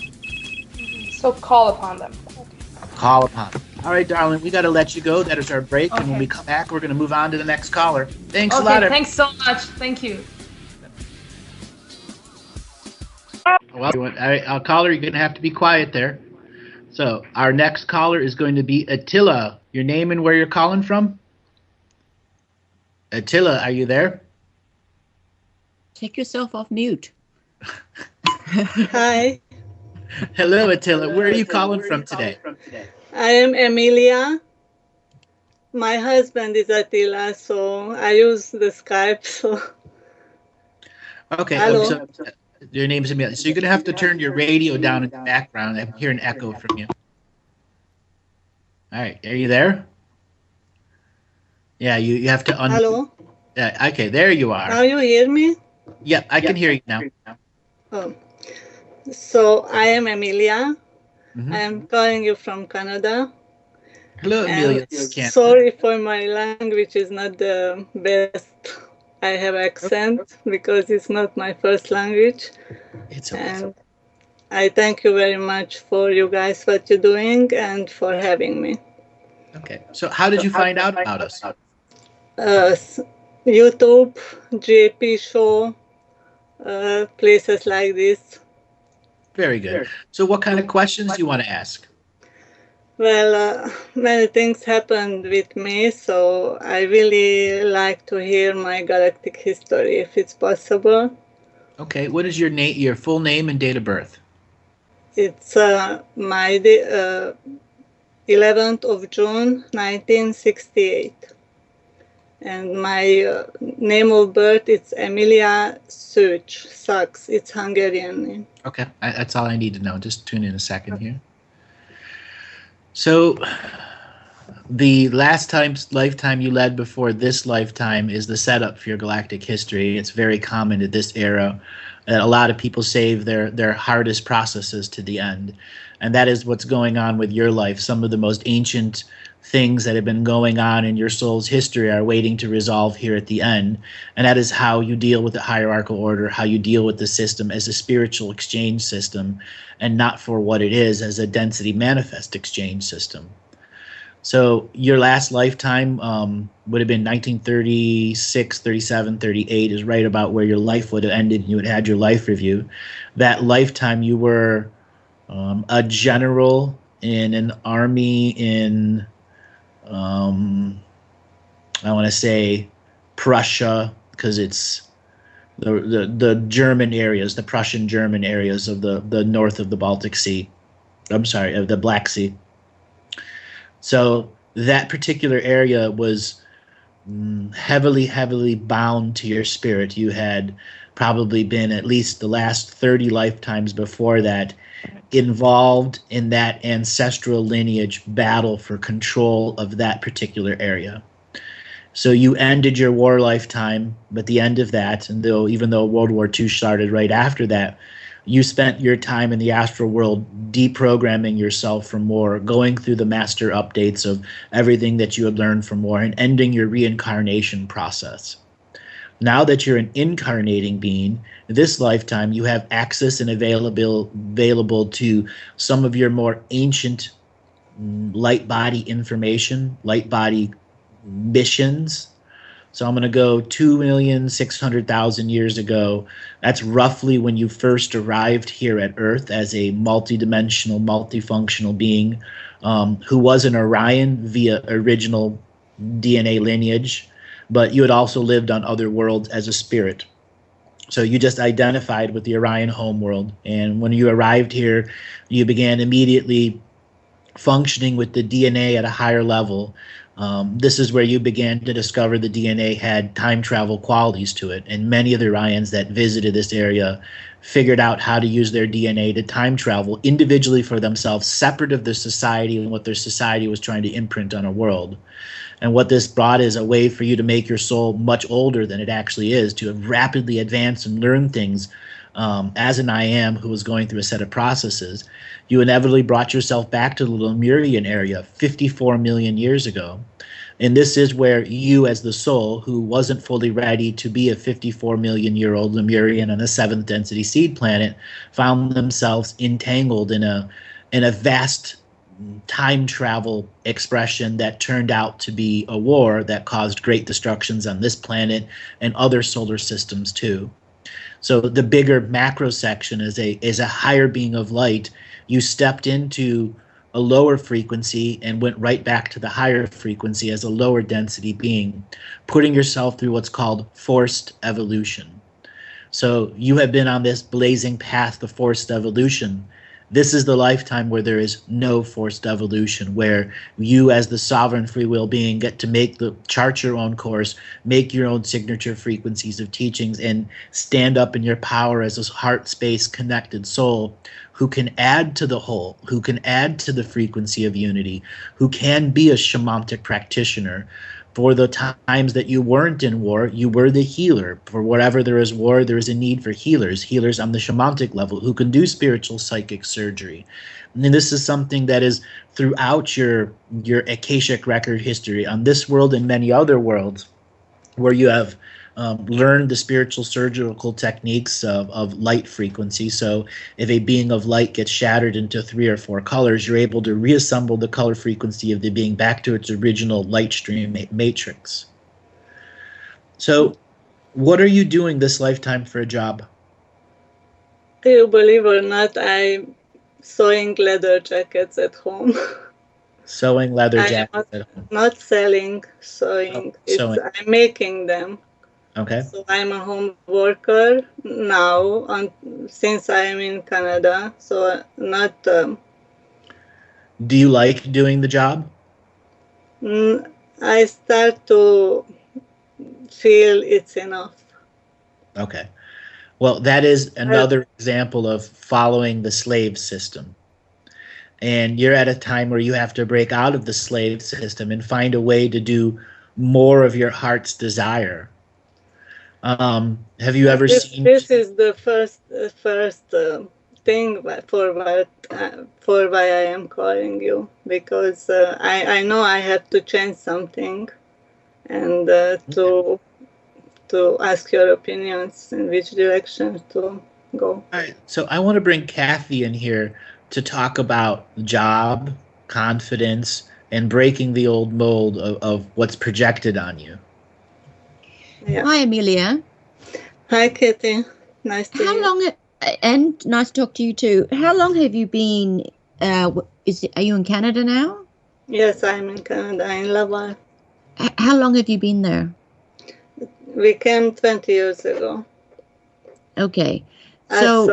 So call upon them. Call upon them. All right, darling, we got to let you go. That is our break. Okay. And when we come back, we're going to move on to the next caller. Thanks a lot. Thanks so much. Thank you. Well, our caller, you're going to have to be quiet there. So our next caller is going to be Attila. Your name and where you're calling from? Attila, are you there? Take yourself off mute. Hi. Hello, Attila. Where are you calling from today? I am Emilia. My husband is Attila, so I use the Skype. So. Okay. Hello. So your name is Emilia. So you're going to have to turn your radio down in the background. I'm hearing an echo from you. All right. Are you there? Yeah, you have to Hello. Okay, there you are. Now you hear me? Yeah, I can hear you now. Oh. So I am Emilia. Mm-hmm. I am calling you from Canada. Hello, Emilia. Sorry for my language is not the best. I have accent because it's not my first language. It's okay. And I thank you very much for you guys, what you're doing, and for having me. Okay. So how did you find out about us? YouTube, JP show, places like this. Very good. So what kind of questions do you want to ask? Well, many things happened with me, so I really like to hear my galactic history, if it's possible. Okay. What is your name, your full name and date of birth? It's my 11th of June, 1968. And my name of birth is Emilia Such. It's Hungarian name. Okay, that's all I need to know. Just tune in a second here. So the last lifetime you led before this lifetime is the setup for your galactic history. It's very common in this era that a lot of people save their hardest processes to the end. And that is what's going on with your life. Some of the most ancient things that have been going on in your soul's history are waiting to resolve here at the end. And that is how you deal with the hierarchical order, how you deal with the system as a spiritual exchange system, and not for what it is as a density manifest exchange system. So your last lifetime would have been 1936, 37, 38 is right about where your life would have ended. You would have had your life review. That lifetime you were a general in an army in I want to say Prussia, because it's the German areas, the Prussian German areas of the north of the Baltic Sea. I'm sorry, of the Black Sea. So that particular area was heavily bound to your spirit. You had probably been at least the last 30 lifetimes before that involved in that ancestral lineage battle for control of that particular area. So you ended your war lifetime, but the end of that, and even though World War II started right after that, you spent your time in the astral world deprogramming yourself from war, going through the master updates of everything that you had learned from war, and ending your reincarnation process. Now that you're an incarnating being, this lifetime you have access and available to some of your more ancient light body information, light body missions. So I'm going to go 2,600,000 years ago. That's roughly when you first arrived here at Earth as a multidimensional, multifunctional being who was an Orion via original DNA lineage, but you had also lived on other worlds as a spirit. So you just identified with the Orion homeworld. And when you arrived here, you began immediately functioning with the DNA at a higher level. This is where you began to discover the DNA had time travel qualities to it. And many of the Orions that visited this area figured out how to use their DNA to time travel individually for themselves, separate of their society and what their society was trying to imprint on a world. And what this brought is a way for you to make your soul much older than it actually is, to rapidly advance and learn things. As an I am who was going through a set of processes, you inevitably brought yourself back to the Lemurian area 54 million years ago. And this is where you, as the soul, who wasn't fully ready to be a 54 million year old Lemurian on a 7th density seed planet, found themselves entangled in a vast time travel expression that turned out to be a war that caused great destructions on this planet and other solar systems too. So the bigger macro section is a higher being of light. You stepped into a lower frequency and went right back to the higher frequency as a lower density being, putting yourself through what's called forced evolution. So you have been on this blazing path of forced evolution. This is the lifetime where there is no forced evolution, where you as the sovereign free will being get to chart your own course, make your own signature frequencies of teachings, and stand up in your power as a heart space connected soul who can add to the whole, who can add to the frequency of unity, who can be a shamanic practitioner. For the times that you weren't in war, you were the healer. For wherever there is war, there is a need for healers on the shamanic level who can do spiritual psychic surgery. And this is something that is throughout your Akashic record history on this world and many other worlds where you have learned the spiritual surgical techniques of light frequency. So if a being of light gets shattered into 3 or 4 colors, you're able to reassemble the color frequency of the being back to its original light stream matrix. So what are you doing this lifetime for a job? Do you believe or not, I'm sewing leather jackets at home. Sewing leather jackets at home. Not selling, sewing. Sewing. I'm making them. Okay. So I'm a home worker now, since I'm in Canada. So not. Do you like doing the job? I start to feel it's enough. Okay. Well, that is another example of following the slave system. And you're at a time where you have to break out of the slave system and find a way to do more of your heart's desire. Have you ever seen? This is the first thing for why I am calling you, because I know I have to change something, and to ask your opinions in which direction to go. All right. So I want to bring Kathy in here to talk about job, confidence, and breaking the old mold of what's projected on you. Yeah. Hi, Amelia. Hi, Katie. Nice to meet you. And nice to talk to you too. How long have you been? Are you in Canada now? Yes, I'm in Canada, in Laval. How long have you been there? We came 20 years ago. Okay. As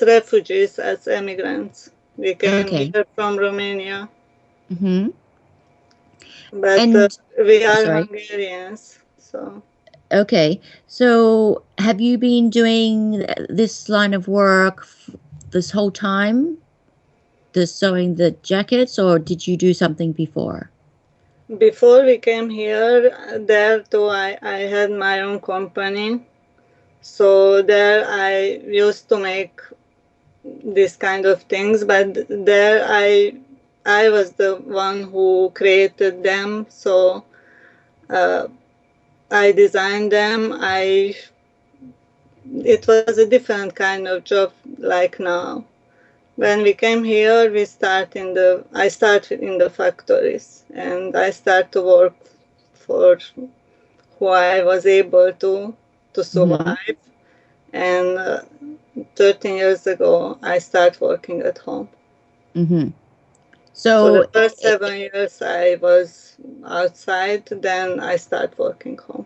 refugees, as immigrants. We came here from Romania. Mm-hmm. But we are Hungarians, so. Okay, so have you been doing this line of work this whole time, the sewing the jackets, or did you do something before? Before we came here, there too, I had my own company. So there I used to make these kind of things, but there I was the one who created them. So I designed them. It was a different kind of job like now. When we came here, I started in the factories, and I started to work for who I was able to survive. And 13 years ago, I started working at home. So the first 7 years I was outside, then I started working home.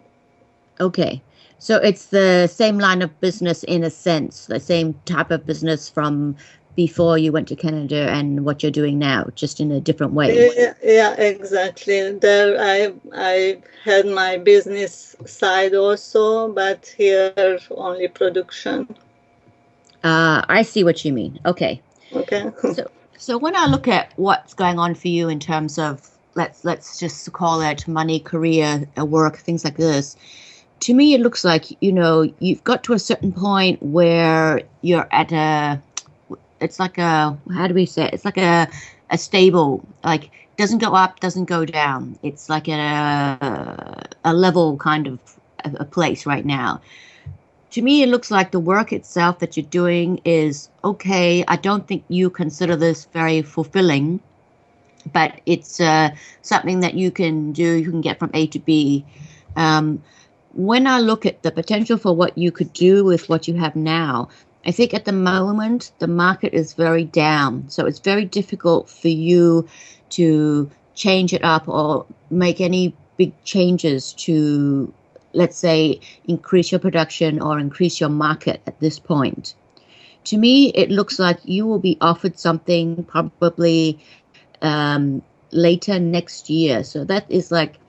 Okay. So it's the same line of business in a sense, the same type of business from before you went to Canada and what you're doing now, just in a different way. Yeah, exactly. There I had my business side also, but here only production. I see what you mean. Okay. Okay. So when I look at what's going on for you in terms of let's just call it money, career, work, things like this, to me it looks like, you know, you've got to a certain point where you're at it's like a, how do we say it? It's like a stable, like doesn't go up, doesn't go down. It's like a level kind of a place right now. To me, it looks like the work itself that you're doing is okay. I don't think you consider this very fulfilling, but it's something that you can do. You can get from A to B. When I look at the potential for what you could do with what you have now, I think at the moment, the market is very down. So it's very difficult for you to change it up or make any big changes to, let's say, increase your production or increase your market at this point. To me, it looks like you will be offered something probably later next year. So that is like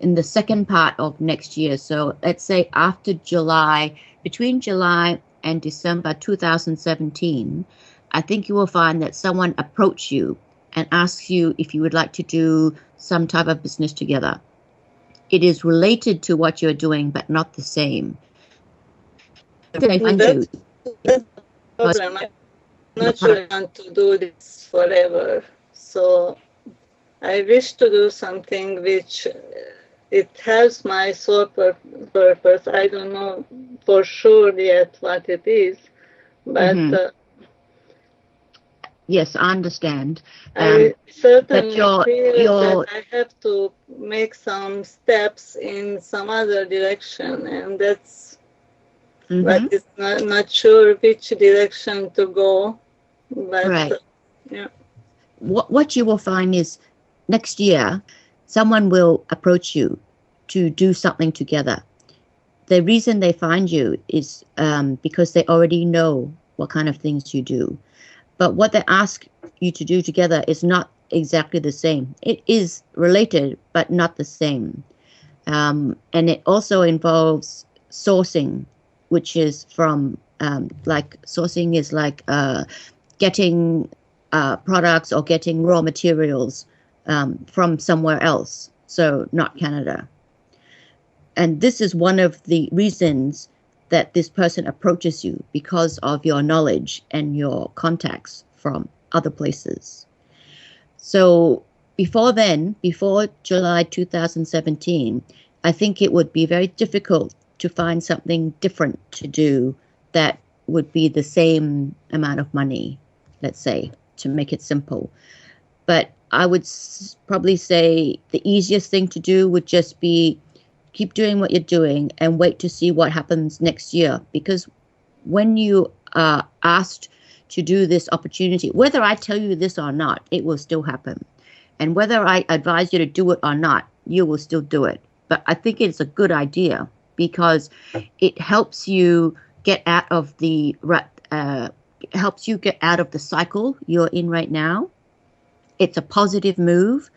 in the second part of next year. So let's say after July, between July and December 2017, I think you will find that someone approach you and asks you if you would like to do some type of business together. It is related to what you're doing, but not the same. That's the problem. I'm not sure I want to do this forever. So I wish to do something which it helps my sole purpose. I don't know for sure yet what it is, but yes, I understand. I certainly feel that I have to make some steps in some other direction, and that's but it's not sure which direction to go. But yeah, what you will find is next year someone will approach you to do something together. The reason they find you is because they already know what kind of things you do. But what they ask you to do together is not exactly the same. It is related, but not the same. And it also involves sourcing, which is from sourcing is like getting products or getting raw materials from somewhere else, so not Canada. And this is one of the reasons that this person approaches you, because of your knowledge and your contacts from other places. So before then, before July 2017, I think it would be very difficult to find something different to do that would be the same amount of money, let's say, to make it simple. But I would probably say the easiest thing to do would just be keep doing what you're doing and wait to see what happens next year. Because when you are asked to do this opportunity, whether I tell you this or not, it will still happen. And whether I advise you to do it or not, you will still do it. But I think it's a good idea because it helps you get out of the cycle you're in right now. It's a positive move,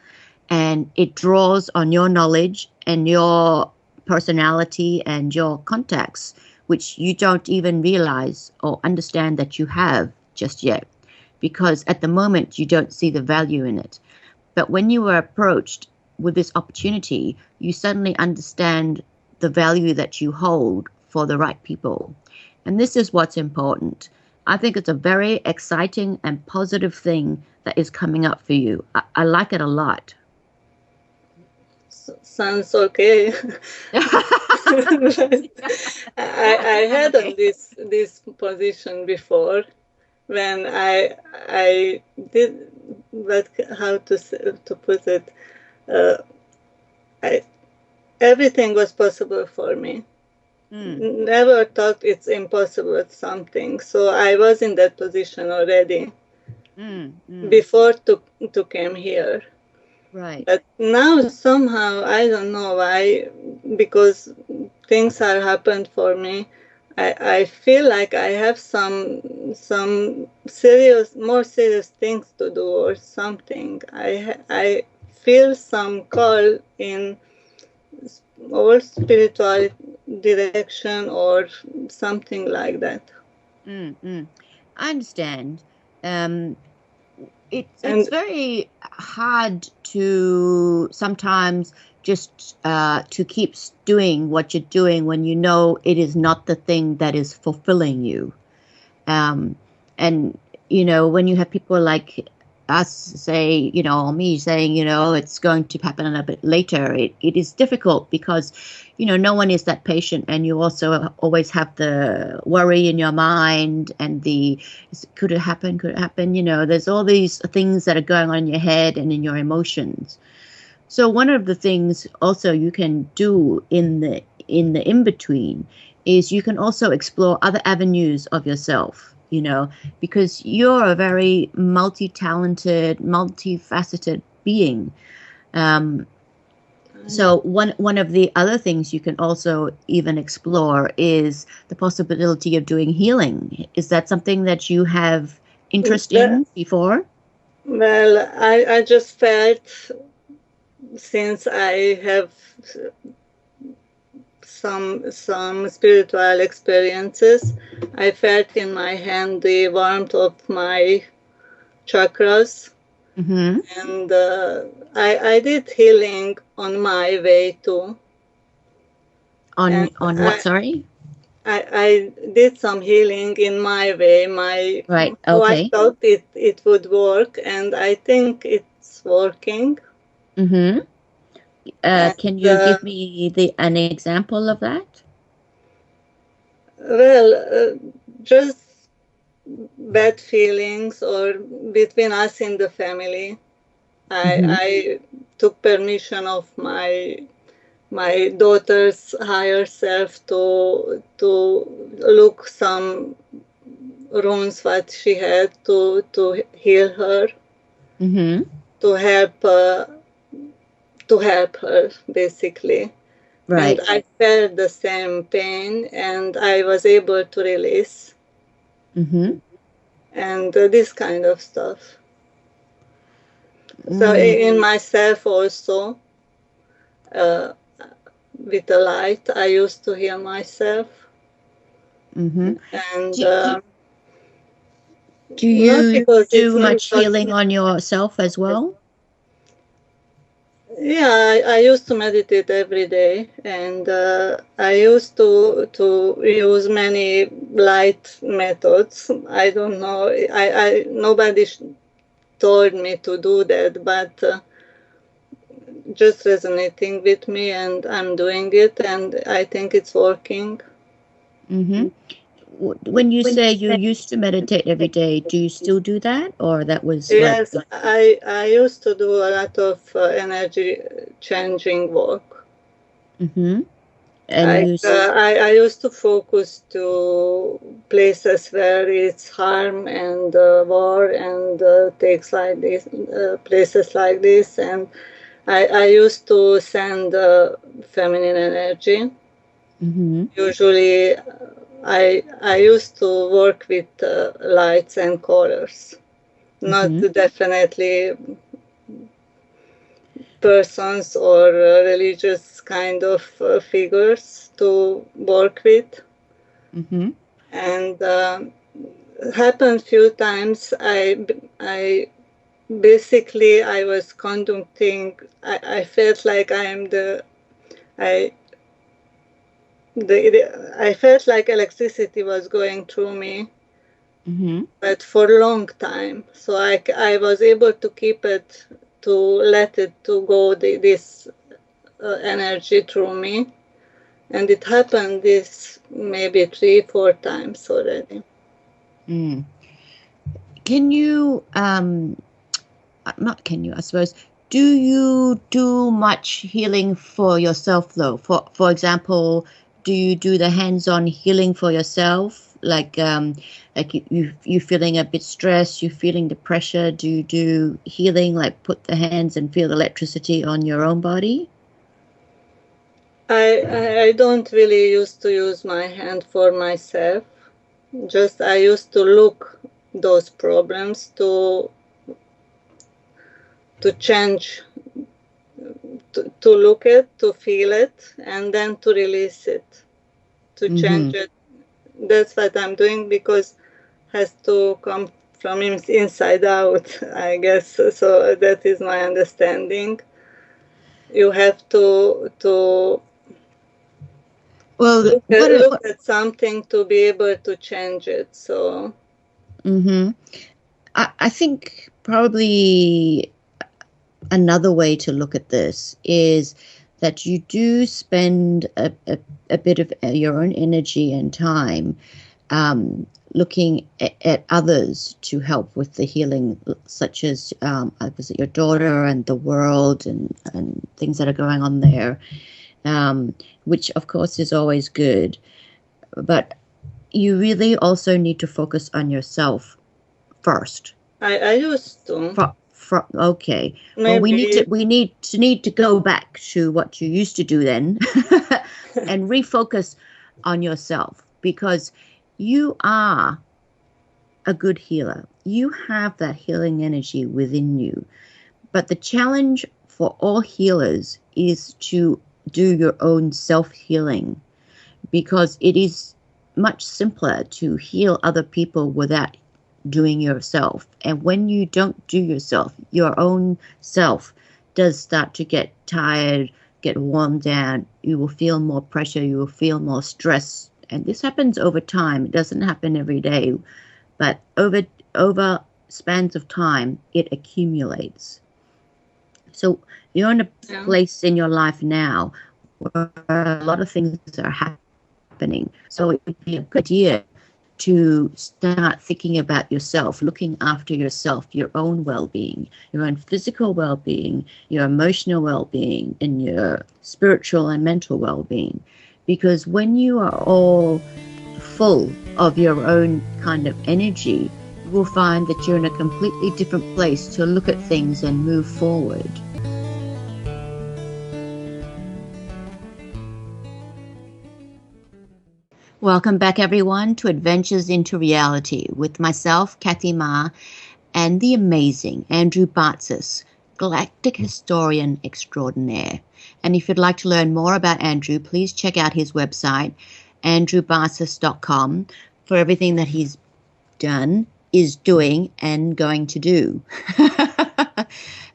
and it draws on your knowledge and your personality and your contacts, which you don't even realize or understand that you have just yet, because at the moment you don't see the value in it. But when you were approached with this opportunity, you suddenly understand the value that you hold for the right people. And this is what's important. I think it's a very exciting and positive thing that is coming up for you. I like it a lot. sounds okay. I had Okay. this position before when I did, but how to put it, I everything was possible for me. Never thought it's impossible something. So I was in that position already before to came here. Right. But now somehow I don't know why, because things are happened for me. I feel like I have some more serious things to do or something. I feel some call in or spiritual direction or something like that. I understand. It's And very hard to sometimes just to keep doing what you're doing when you know it is not the thing that is fulfilling you. And when you have people like us say, me saying, it's going to happen a bit later, it is difficult because, no one is that patient, and you also always have the worry in your mind and could it happen? There's all these things that are going on in your head and in your emotions. So one of the things also you can do in the in-between is you can also explore other avenues of yourself, because you're a very multi-talented, multifaceted being. So one of the other things you can also even explore is the possibility of doing healing. Is that something that you have interest in before? Well, I just felt, since I have some spiritual experiences, I felt in my hand the warmth of my chakras. And I did healing on my way too. On what? Sorry? I did some healing in my way. Right. How I Okay. thought it would work, and I think it's working. Can you give me an example of that? Well, just bad feelings or between us in the family. I took permission of my daughter's higher self to look some runes what she had to heal her, to help her basically. Right. And I felt the same pain, and I was able to release, and this kind of stuff. So in myself also, with the light, I used to heal myself. And do you do much healing on yourself as well? Yeah, I used to meditate every day, and I used to use many light methods. I don't know. Nobody told me to do that, but just resonating with me, and I'm doing it, and I think it's working. When you say you used to meditate every day, do you still do that, or that was? Yes, I used to do a lot of energy changing work. And I used to focus to places where it's harm and war and takes like this, places like this, and I used to send feminine energy. Usually, I used to work with lights and colors, not definitely persons or religious kind of figures to work with. And happened few times. I basically I was conducting. I felt like I felt like electricity was going through me, but for a long time. So I was able to keep it, to let it to go this energy through me. And it happened this maybe 3-4 times already. Mm. Can you, not can you, I suppose, do you do much healing for yourself though? For example, do you do the hands-on healing for yourself? Like you feeling a bit stressed, you feeling the pressure, do you do healing, like put the hands and feel electricity on your own body? I don't really used to use my hand for myself. Just I used to look those problems to change, to look it, to feel it, and then to release it, to change it. That's what I'm doing, because it has to come from inside out, I guess. So that is my understanding. You have to look at something to be able to change it. So I think probably another way to look at this is that you do spend a bit of your own energy and time looking at others to help with the healing, such as was it your daughter and the world and things that are going on there, which of course is always good. But you really also need to focus on yourself first. I used to. Okay. Maybe. Well, we need to go back to what you used to do then, and refocus on yourself, because you are a good healer. You have that healing energy within you. But the challenge for all healers is to do your own self-healing, because it is much simpler to heal other people without doing yourself. And when you don't do yourself, your own self does start to get tired, get worn down. You will feel more pressure, you will feel more stress. And this happens over time. It doesn't happen every day, but over spans of time, it accumulates. So you're in a place in your life now where a lot of things are happening. So it would be a good idea to start thinking about yourself, looking after yourself, your own well-being, your own physical well-being, your emotional well-being, and your spiritual and mental well-being. Because when you are all full of your own kind of energy, you will find that you're in a completely different place to look at things and move forward. Welcome back, everyone, to Adventures into Reality with myself, Kathy Ma, and the amazing Andrew Bartzis, Galactic Historian Extraordinaire. And if you'd like to learn more about Andrew, please check out his website, andrewbartzis.com, for everything that he's done, is doing, and going to do.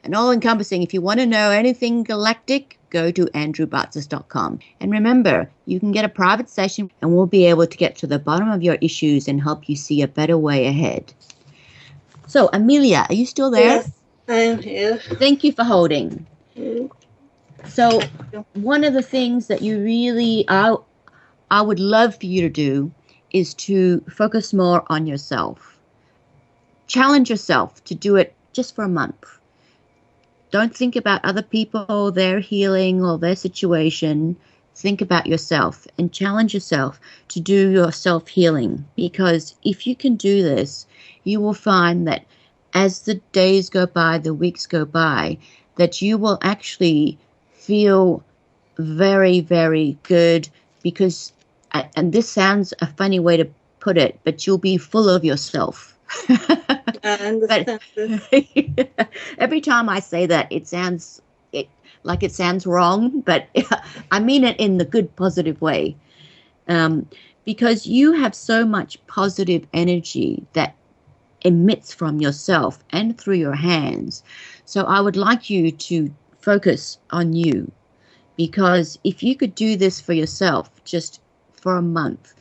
And all-encompassing. If you want to know anything galactic, go to andrewbartzis.com. And remember, you can get a private session and we'll be able to get to the bottom of your issues and help you see a better way ahead. So, Amelia, are you still there? Yes, I am here. Thank you for holding. So, one of the things that you really, I would love for you to do is to focus more on yourself. Challenge yourself to do it just for a month. Don't think about other people, their healing or their situation. Think about yourself and challenge yourself to do your self-healing. Because if you can do this, you will find that as the days go by, the weeks go by, that you will actually feel very, very good. Because, and this sounds a funny way to put it, but you'll be full of yourself. I understand. Every time I say that, it sounds wrong, but I mean it in the good, positive way. Because you have so much positive energy that emits from yourself and through your hands. So I would like you to focus on you, because if you could do this for yourself just for a month,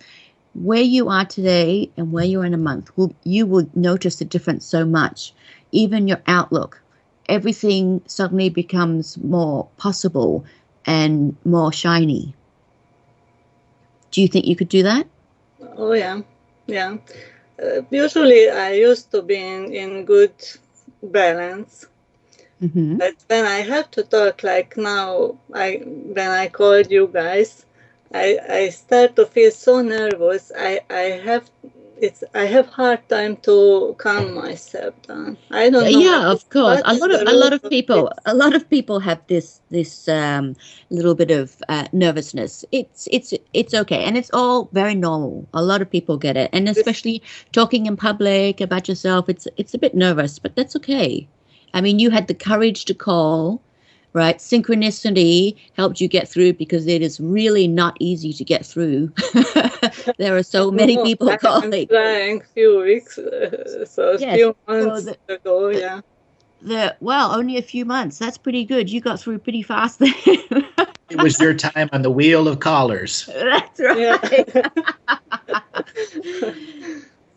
where you are today and where you are in a month, you will notice the difference so much. Even your outlook, everything suddenly becomes more possible and more shiny. Do you think you could do that? Oh, yeah. Yeah. Usually I used to be in good balance. Mm-hmm. But when I have to talk like now, when I called you guys, I start to feel so nervous. I have hard time to calm myself down. I don't know. Yeah, of course. What is the A lot root of people, this? a lot of people have this little bit of nervousness. It's okay, and it's all very normal. A lot of people get it, and especially talking in public about yourself, it's a bit nervous, but that's okay. I mean, you had the courage to call, right? Synchronicity helped you get through because it is really not easy to get through. There are so many people calling. I'm trying few weeks, Yes, few so months ago, yeah. Well, only a few months. That's pretty good. You got through pretty fast then. It was your time on the wheel of callers. That's right. Yeah.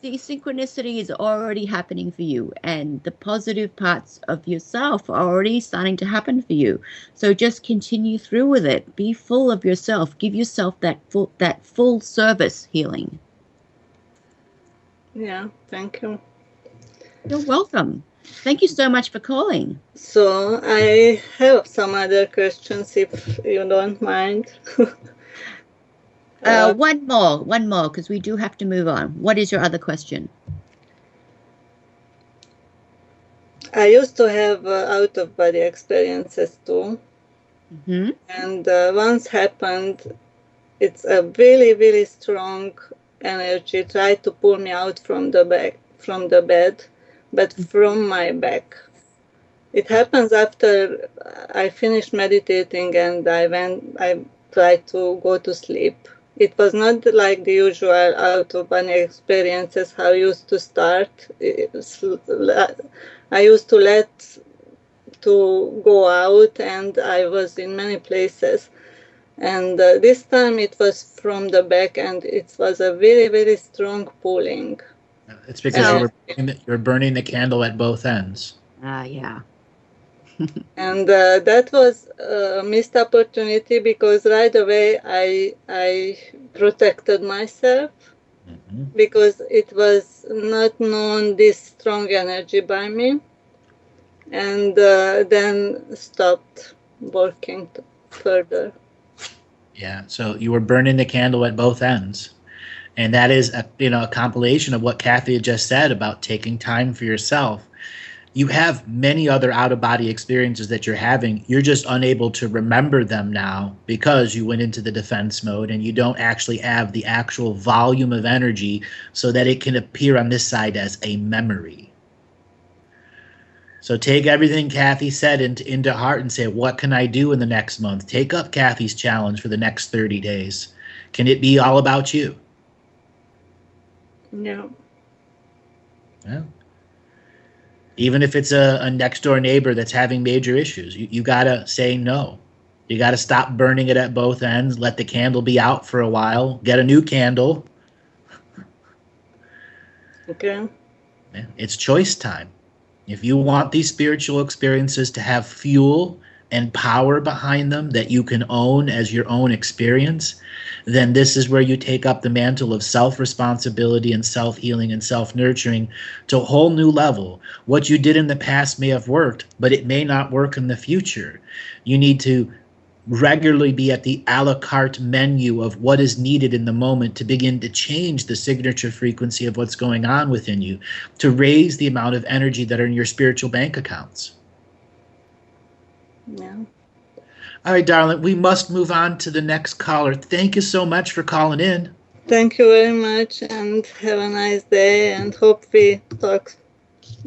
See, synchronicity is already happening for you, and the positive parts of yourself are already starting to happen for you. So just continue through with it. Be full of yourself. Give yourself that full service healing. Yeah, thank you. You're welcome. Thank you so much for calling. So I have some other questions if you don't mind. One more, because we do have to move on. What is your other question? I used to have out-of-body experiences too. Mm-hmm. And once happened, it's a really, really strong energy tried to pull me out from the bed, but from my back. It happens after I finished meditating and I tried to go to sleep. It was not like the usual out-of-body experiences how I used to start. I used to let to go out, and I was in many places. And this time it was from the back, and it was a very, very strong pulling. It's because you're burning the candle at both ends. Yeah. And that was a missed opportunity because right away I protected myself because it was not known this strong energy by me, and then stopped working further. Yeah, so you were burning the candle at both ends. And that is a compilation of what Kathy had just said about taking time for yourself. You have many other out-of-body experiences that you're having. You're just unable to remember them now because you went into the defense mode and you don't actually have the actual volume of energy so that it can appear on this side as a memory. So take everything Kathy said into heart and say, what can I do in the next month? Take up Kathy's challenge for the next 30 days. Can it be all about you? No. Well, even if it's a next door neighbor that's having major issues, you got to say no. You got to stop burning it at both ends. Let the candle be out for a while. Get a new candle. Okay. Yeah, it's choice time. If you want these spiritual experiences to have fuel and power behind them that you can own as your own experience, then this is where you take up the mantle of self-responsibility and self-healing and self-nurturing to a whole new level. What you did in the past may have worked, but it may not work in the future. You need to regularly be at the a la carte menu of what is needed in the moment to begin to change the signature frequency of what's going on within you, to raise the amount of energy that are in your spiritual bank accounts. Yeah. All right, darling, we must move on to the next caller. Thank you so much for calling in. Thank you very much, and have a nice day, and hope we talk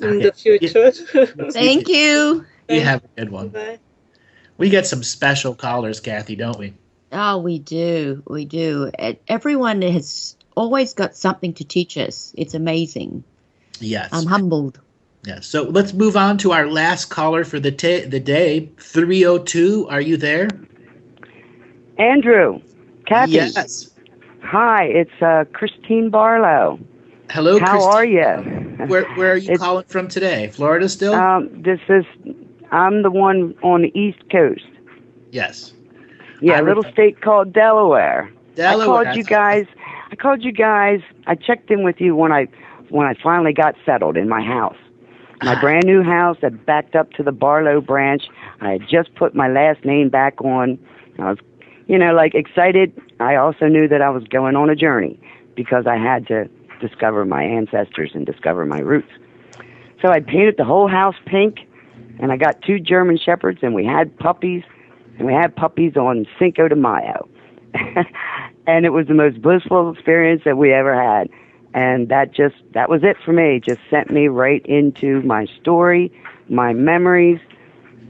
in the future. Thank you. You have a good one. Bye. We get some special callers, Kathy, don't we? Oh, we do. We do. Everyone has always got something to teach us. It's amazing. Yes. I'm humbled. Yes. So let's move on to our last caller for the day. 302, are you there? Andrew, Kathy. Yes. Hi, it's Christine Barlow. Hello, How Christine. are you? Where are you calling from today? Florida still? I'm the one on the East Coast. Yes. Yeah, a little state called Delaware. Delaware. I called you guys. I checked in with you when I finally got settled in my house. My brand new house had backed up to the Barlow branch. I had just put my last name back on. I was, excited. I also knew that I was going on a journey because I had to discover my ancestors and discover my roots. So I painted the whole house pink, and I got 2 German Shepherds, and we had puppies, on Cinco de Mayo. And it was the most blissful experience that we ever had. And that was it for me. It just sent me right into my story, my memories.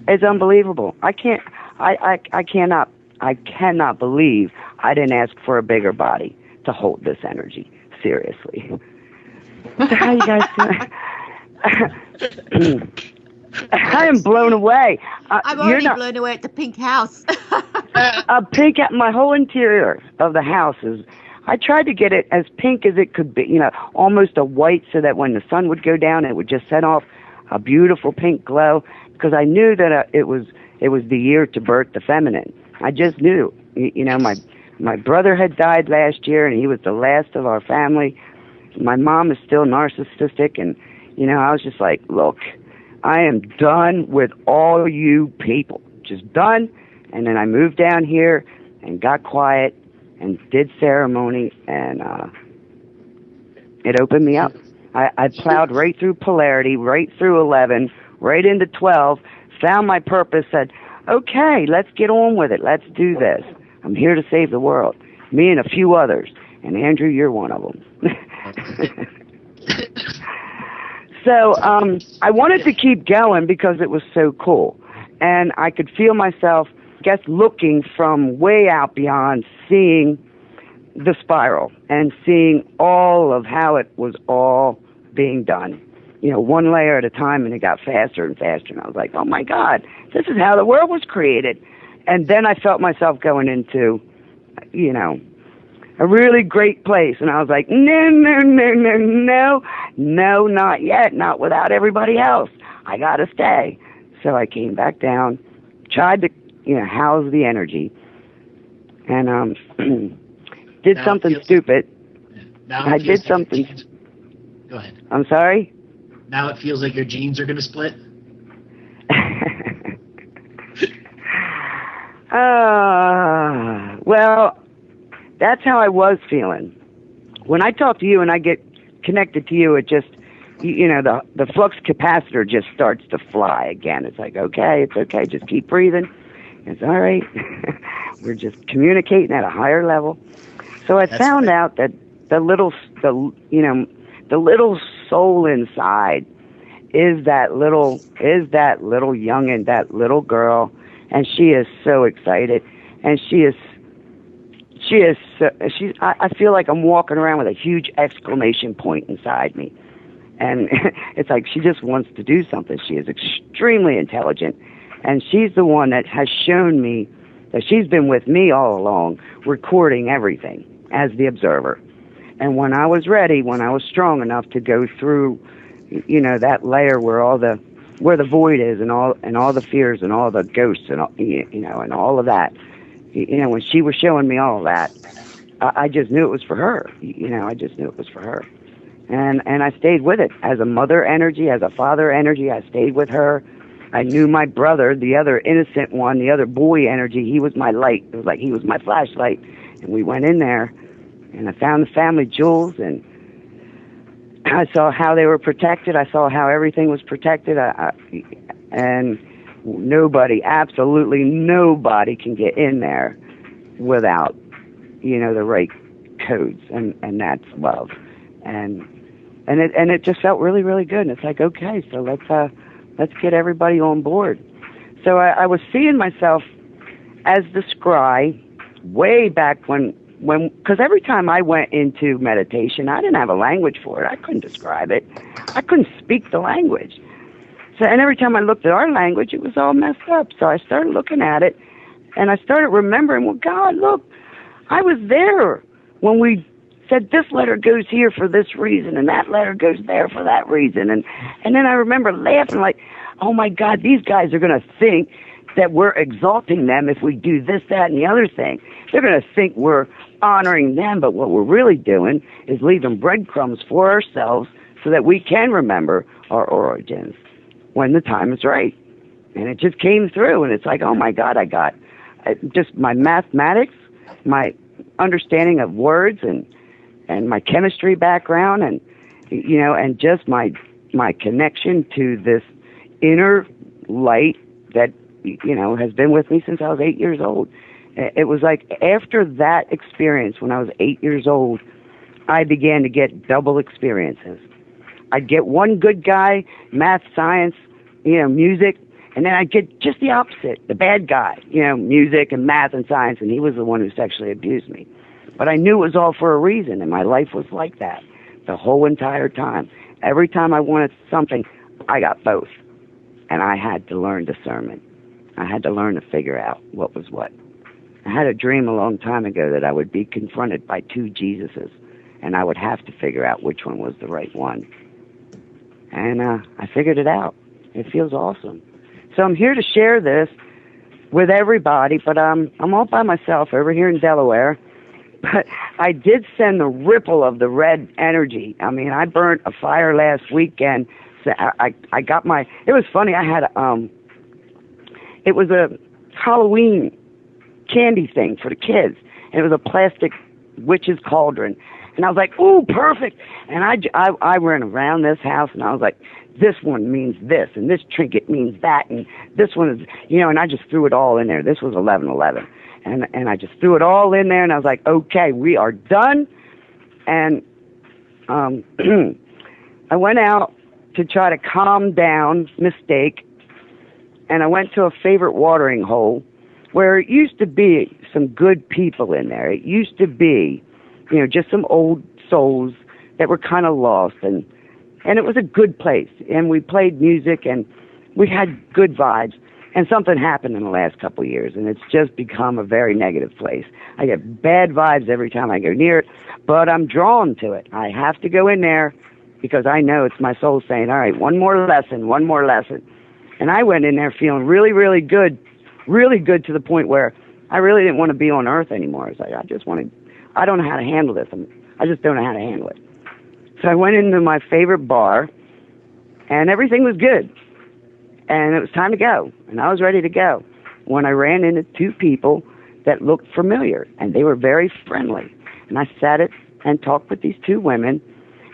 It's unbelievable. I cannot believe I didn't ask for a bigger body to hold this energy. Seriously. So how you guys doing? I am blown away. I'm already blown away at the pink house. My whole interior of the house is, I tried to get it as pink as it could be, almost a white, so that when the sun would go down, it would just set off a beautiful pink glow, because I knew that it was the year to birth the feminine. I just knew. My brother had died last year, and he was the last of our family. My mom is still narcissistic, and, I was just like, look, I am done with all you people. Just done. And then I moved down here and got quiet and did ceremony, and it opened me up. I plowed right through polarity, right through 11, right into 12, found my purpose, said, okay, let's get on with it. Let's do this. I'm here to save the world. Me and a few others. And Andrew, you're one of them. So I wanted to keep going because it was so cool. And I could feel myself, looking from way out beyond, seeing the spiral and seeing all of how it was all being done. One layer at a time, and it got faster and faster. And I was like, oh my God, this is how the world was created. And then I felt myself going into, a really great place. And I was like, no, not yet. Not without everybody else. I got to stay. So I came back down, tried to, house the energy, and did something stupid. I did something. Go ahead. I'm sorry? Now it feels like your genes are going to split? Well, that's how I was feeling. When I talk to you and I get connected to you, it just, the flux capacitor just starts to fly again. It's like, okay, it's okay, just keep breathing. It's all right. We're just communicating at a higher level. So I found out that the little soul inside is that little youngin', that little girl, and she is so excited, and I feel like I'm walking around with a huge exclamation point inside me, and it's like she just wants to do something. She is extremely intelligent, and she's the one that has shown me that she's been with me all along, recording everything as the observer. And when I was ready, when I was strong enough to go through, that layer where the void is, and all the fears and all the ghosts and all, and all of that, when she was showing me all of that, I just knew it was for her. I just knew it was for her, and I stayed with it as a mother energy, as a father energy. I stayed with her. I knew my brother, the other innocent one, the other boy energy. He was my light. It was like he was my flashlight, and we went in there. And I found the family jewels, and I saw how they were protected. I saw how everything was protected. And absolutely nobody can get in there without, the right codes, and that's love. And it just felt really, really good. And it's like, okay, so let's get everybody on board. So I was seeing myself as the scry way back when, because every time I went into meditation, I didn't have a language for it. I couldn't describe it. I couldn't speak the language. So, and every time I looked at our language, it was all messed up. So I started looking at it, and I started remembering, well, God, look, I was there when we said this letter goes here for this reason, and that letter goes there for that reason. And then I remember laughing like, oh, my God, these guys are going to think that we're exalting them if we do this, that, and the other thing. They're going to think we're honoring them, but what we're really doing is leaving breadcrumbs for ourselves so that we can remember our origins when the time is right. And it just came through, and it's like, oh my God, I got just my mathematics, my understanding of words, and my chemistry background, and you know, and just my connection to this inner light that, you know, has been with me since I was 8 years old. It was like after that experience when I was 8 years old, I began to get double experiences. I'd get one good guy, math, science, you know, music, and then I'd get just the opposite, the bad guy, you know, music and math and science, and he was the one who sexually abused me. But I knew it was all for a reason, and my life was like that the whole entire time. Every time I wanted something, I got both. And I had to learn discernment. I had to learn to figure out what was what. I had a dream a long time ago that I would be confronted by two Jesuses, and I would have to figure out which one was the right one. And I figured it out. It feels awesome. So I'm here to share this with everybody, but I'm all by myself over here in Delaware. But I did send the ripple of the red energy. I mean, I burnt a fire last weekend. So I got my, it was funny, I had it was a Halloween candy thing for the kids. And it was a plastic witch's cauldron. And I was like, ooh, perfect. And I ran around this house, and I was like, this one means this, and this trinket means that, and this one is, you know, and I just threw it all in there. This was 11/11. And I just threw it all in there, and I was like, okay, we are done. And I went out to try to calm down Mistake, and I went to a favorite watering hole where it used to be some good people in there. It used to be, you know, just some old souls that were kind of lost, and it was a good place. And we played music, and we had good vibes. And something happened in the last couple of years, and it's just become a very negative place. I get bad vibes every time I go near it, but I'm drawn to it. I have to go in there because I know it's my soul saying, all right, one more lesson, one more lesson. And I went in there feeling really, really good to the point where I really didn't want to be on earth anymore. It's like, I don't know how to handle this. I just don't know how to handle it. So I went into my favorite bar, and everything was good. And it was time to go, and I was ready to go when I ran into two people that looked familiar, and they were very friendly. And I sat and talked with these two women,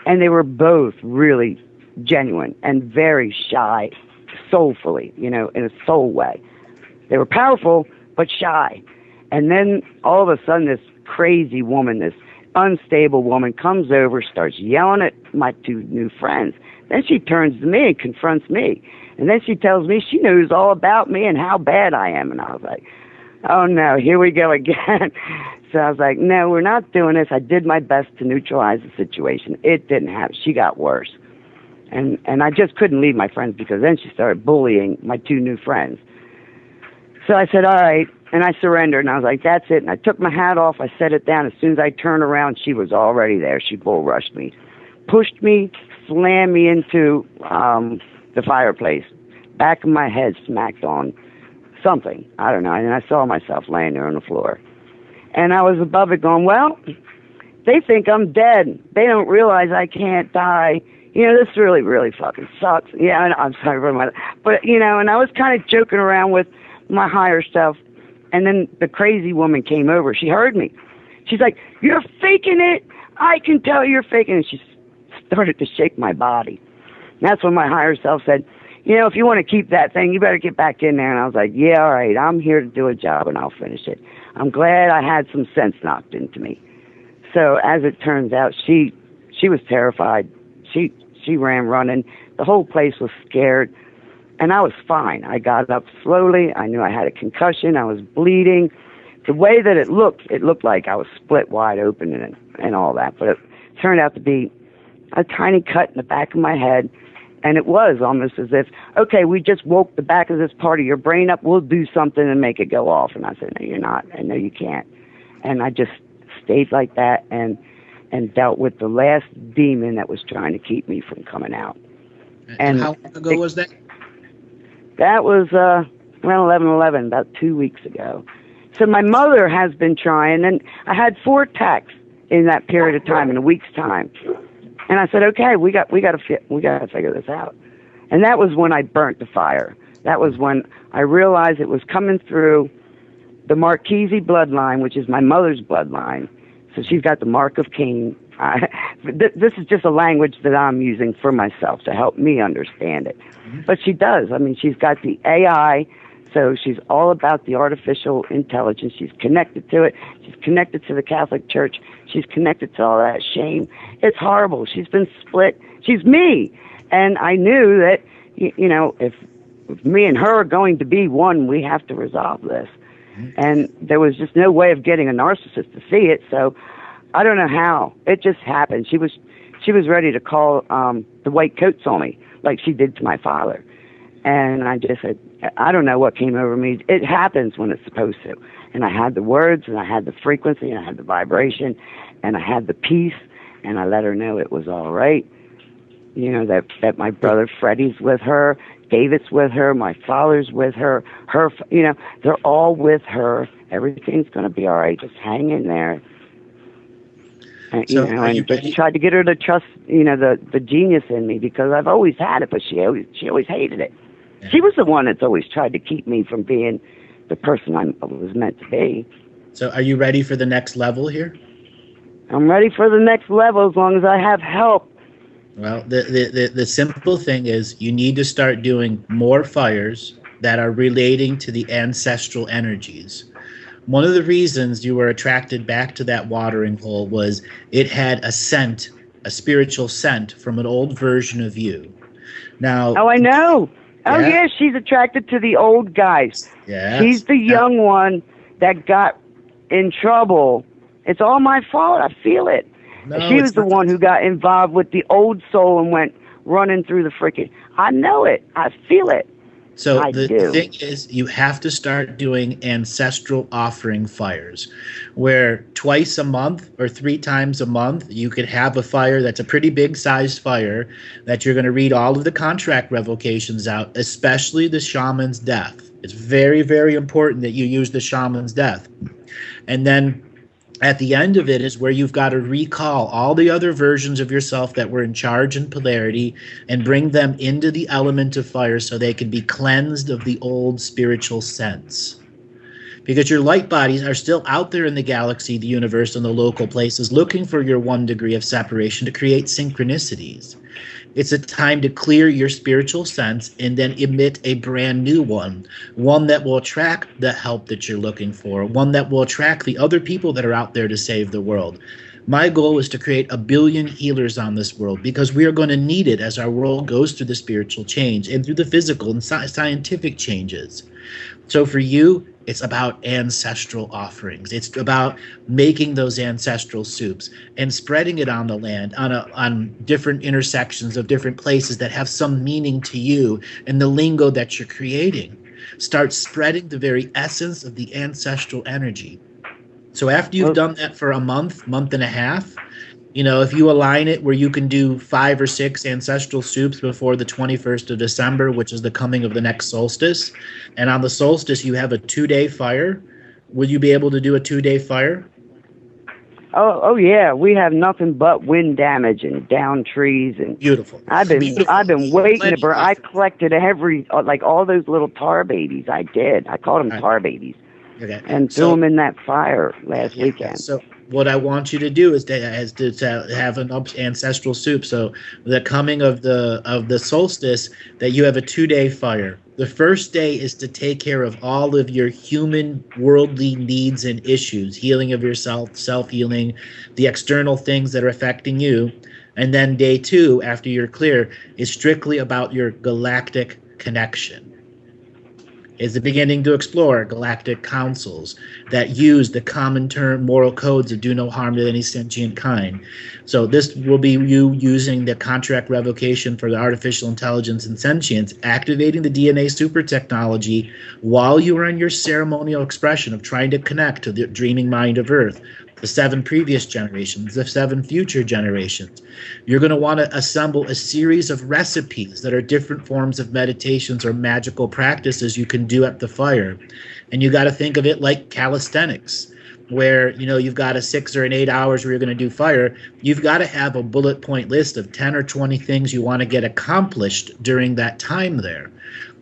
and they were both really genuine and very shy, soulfully, you know, in a soul way. They were powerful, but shy. And then all of a sudden, this crazy woman, this unstable woman, comes over, starts yelling at my two new friends. Then she turns to me and confronts me. And then she tells me she knows all about me and how bad I am. And I was like, oh, no, here we go again. So I was like, no, we're not doing this. I did my best to neutralize the situation. It didn't happen. She got worse. And I just couldn't leave my friends because then she started bullying my two new friends. So I said, all right. And I surrendered. And I was like, that's it. And I took my hat off. I set it down. As soon as I turned around, she was already there. She bull rushed me, pushed me, slammed me into the fireplace. Back of my head smacked on something. I don't know. And I saw myself laying there on the floor. And I was above it going, well, they think I'm dead. They don't realize I can't die. You know, this really, really fucking sucks. Yeah, I'm sorry for my... But, you know, and I was kind of joking around with my higher self. And then the crazy woman came over. She heard me. She's like, you're faking it. I can tell you're faking it. She started to shake my body. And that's when my higher self said, you know, if you want to keep that thing, you better get back in there. And I was like, yeah, all right, I'm here to do a job, and I'll finish it. I'm glad I had some sense knocked into me. So as it turns out, she was terrified. She ran running. The whole place was scared. And I was fine. I got up slowly. I knew I had a concussion. I was bleeding. The way that it looked like I was split wide open and all that. But it turned out to be a tiny cut in the back of my head. And it was almost as if, okay, we just woke the back of this part of your brain up. We'll do something and make it go off. And I said, no, you're not. And no, you can't. And I just stayed like that and dealt with the last demon that was trying to keep me from coming out. And how long ago was that? That was around 11/11, about 2 weeks ago. So my mother has been trying, and I had 4 texts in that period of time, in a week's time. And I said, okay, we got to figure this out. And that was when I burnt the fire. That was when I realized it was coming through the Marchese bloodline, which is my mother's bloodline. So she's got the mark of Cain. This is just a language that I'm using for myself to help me understand it. But she does. I mean, she's got the AI, so she's all about the artificial intelligence. She's connected to it. She's connected to the Catholic Church. She's connected to all that shame. It's horrible. She's been split. She's me. And I knew that, you know, if me and her are going to be one, we have to resolve this. And there was just no way of getting a narcissist to see it, so I don't know how. It just happened. She was ready to call the white coats on me, like she did to my father. And I just said, I don't know what came over me. It happens when it's supposed to. And I had the words, and I had the frequency, and I had the vibration, and I had the peace, and I let her know it was all right. You know, that my brother Freddie's with her, David's with her, my father's with her, you know, they're all with her. Everything's going to be all right. Just hang in there. And, So you know, are you and just ready? tried to get her to trust, you know, the genius in me, because I've always had it, but she always hated it. Yeah. She was the one that's always tried to keep me from being the person I was meant to be. So are you ready for the next level here? I'm ready for the next level as long as I have help. Well, the simple thing is you need to start doing more fires that are relating to the ancestral energies. One of the reasons you were attracted back to that watering hole was it had a scent, a spiritual scent from an old version of you. Now, Oh, I know. Oh, Yeah. yeah, she's attracted to the old guys. yeah, She's the young one that got in trouble. It's all my fault. I feel it. No, She it's was the not. one who got involved with the old soul and went running through the freaking. I know it. I feel it. So I the do. thing is, you have to start doing ancestral offering fires, where twice a month or 3 times a month, you could have a fire that's a pretty big sized fire that you're going to read all of the contract revocations out, especially the shaman's death. It's very, very important that you use the shaman's death. And then at the end of it is where you've got to recall all the other versions of yourself that were in charge in polarity and bring them into the element of fire so they can be cleansed of the old spiritual sense. Because your light bodies are still out there in the galaxy, the universe, and the local places looking for your 1 degree of separation to create synchronicities. It's a time to clear your spiritual sense and then emit a brand new one that will attract the help that you're looking for, one that will attract the other people that are out there to save the world. My goal is to create 1 billion healers on this world because we are going to need it as our world goes through the spiritual change and through the physical and scientific changes. So for you, it's about ancestral offerings. It's about making those ancestral soups and spreading it on the land, on different intersections of different places that have some meaning to you and the lingo that you're creating. Start spreading the very essence of the ancestral energy. So after you've done that for a month and a half, you know, if you align it where you can do 5 or 6 ancestral soups before the 21st of December, which is the coming of the next solstice, and on the solstice you have a 2-day fire, will you be able to do a 2-day fire? Oh yeah, we have nothing but wind damage and down trees and Beautiful. I've been waiting to burn. I Plenty. collected like all those little tar babies. I did. I called them tar babies Okay. and threw them in that fire last weekend. So what I want you to do is to have an ancestral soup. So the coming of the solstice, that you have a 2-day fire. The first day is to take care of all of your human worldly needs and issues, healing of yourself, self-healing, the external things that are affecting you. And then day 2, after you're clear, is strictly about your galactic connection. Is the beginning to explore galactic councils that use the common term moral codes of do no harm to any sentient kind. So this will be you using the contract revocation for the artificial intelligence and sentience, activating the DNA super technology while you are in your ceremonial expression of trying to connect to the dreaming mind of Earth, the 7 previous generations, the 7 future generations. You're going to want to assemble a series of recipes that are different forms of meditations or magical practices you can do at the fire. And you got to think of it like calisthenics, where, you know, you've got a 6 or an 8 hours where you're going to do fire. You've got to have a bullet point list of 10 or 20 things you want to get accomplished during that time there.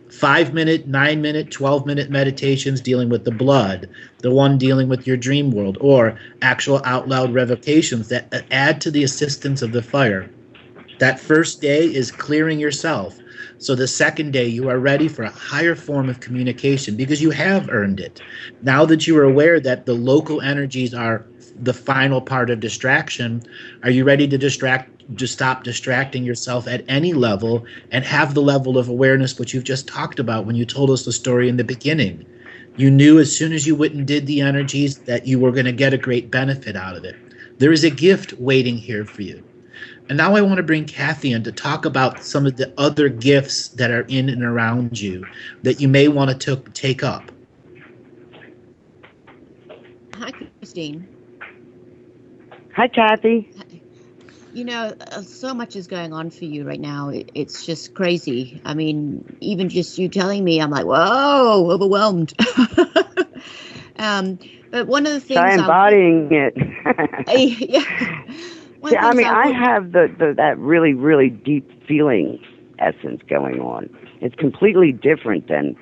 5-minute, 9-minute, 12-minute meditations dealing with the blood, the one dealing with your dream world, or actual out loud revocations that add to the assistance of the fire. That first day is clearing yourself. So the second day, you are ready for a higher form of communication because you have earned it. Now that you are aware that the local energies are the final part of distraction, are you ready to stop distracting yourself at any level and have the level of awareness which you've just talked about when you told us the story in the beginning? You knew as soon as you went and did the energies that you were going to get a great benefit out of it. There is a gift waiting here for you. And now I want to bring Kathy in to talk about some of the other gifts that are in and around you that you may want to take up. Hi, Christine. Hi, Kathy. You know, so much is going on for you right now. It's just crazy. I mean, even just you telling me, I'm like, whoa, overwhelmed. But one of the things I'm embodying it. Yeah. Yeah, I mean, I have that really, really deep feeling essence going on. It's completely different than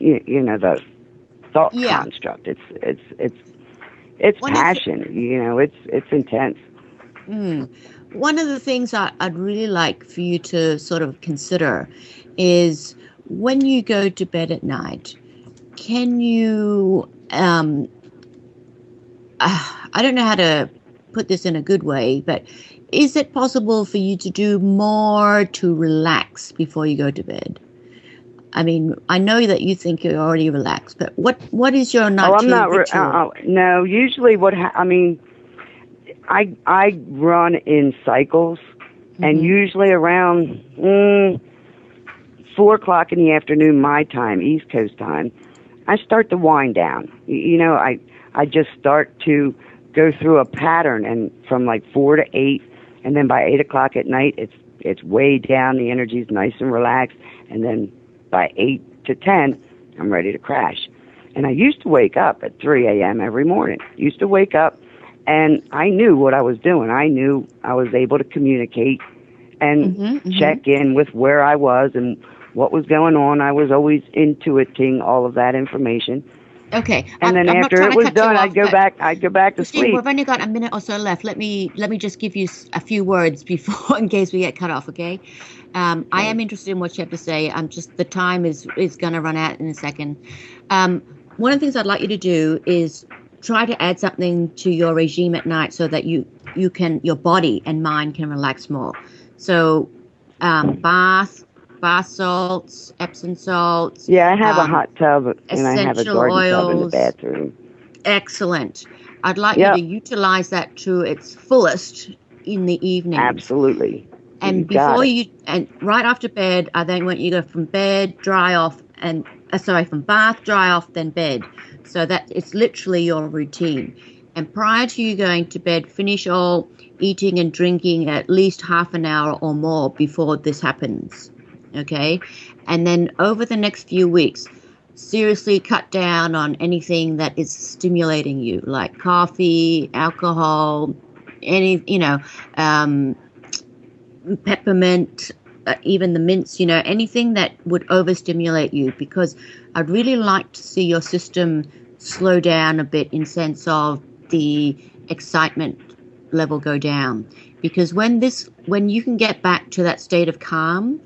you know, the thought construct. It's passion. You know, it's intense. One of the things I'd really like for you to sort of consider is when you go to bed at night, can you, I don't know how to put this in a good way, but is it possible for you to do more to relax before you go to bed? I mean, I know that you think you're already relaxed, but what is your nightly ritual? No, usually I run in cycles, and usually around 4 o'clock in the afternoon, my time, East Coast time, I start to wind down. You know, I just start to go through a pattern, and from like 4 to 8, and then by 8 o'clock at night, it's way down. The energy's nice and relaxed, and then by 8 to 10, I'm ready to crash. And I used to wake up at 3 a.m. every morning. Used to wake up, and I knew what I was doing. I knew I was able to communicate and check in with where I was and what was going on. I was always intuiting all of that information. Okay. And then after it was done, I'd go back to Christine, sleep. We've only got a minute or so left. Let me just give you a few words before, in case we get cut off. Okay. I am interested in what you have to say. The time is going to run out in a second. One of the things I'd like you to do is try to add something to your regime at night so that your body and mind can relax more. So, bath salts, Epsom salts. Yeah, I have a hot tub, and I have a garden oils, tub in the bathroom. Excellent. I'd like you to utilize that to its fullest in the evening. Absolutely. And right after bed, I then want you to go from bed, dry off, from bath, dry off, then bed. So that it's literally your routine. And prior to you going to bed, finish all eating and drinking at least half an hour or more before this happens. Okay? And then over the next few weeks, seriously cut down on anything that is stimulating you, like coffee, alcohol, peppermint, even the mints, anything that would overstimulate you, because I'd really like to see your system slow down a bit in sense of the excitement level go down. Because when you can get back to that state of calm,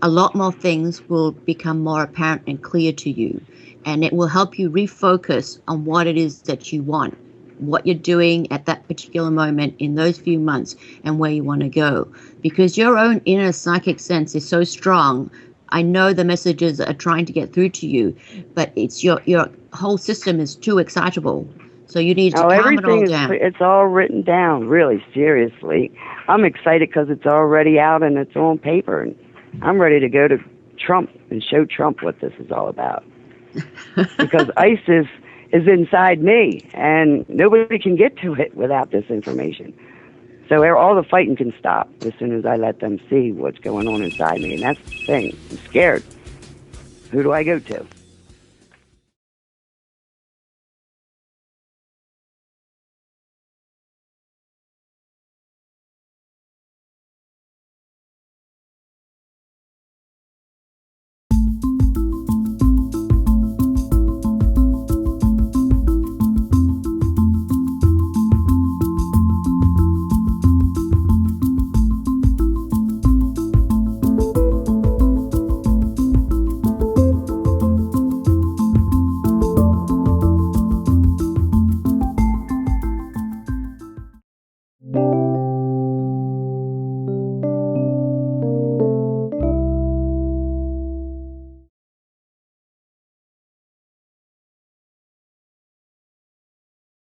a lot more things will become more apparent and clear to you. And it will help you refocus on what it is that you want, what you're doing at that particular moment in those few months, and where you want to go. Because your own inner psychic sense is so strong. I know the messages are trying to get through to you, but it's your whole system is too excitable. So you need to calm it all down. It's all written down, really, seriously. I'm excited because it's already out and it's on paper. And I'm ready to go to Trump and show Trump what this is all about. Because ISIS is inside me, and nobody can get to it without this information. So all the fighting can stop as soon as I let them see what's going on inside me, and that's the thing. I'm scared. Who do I go to?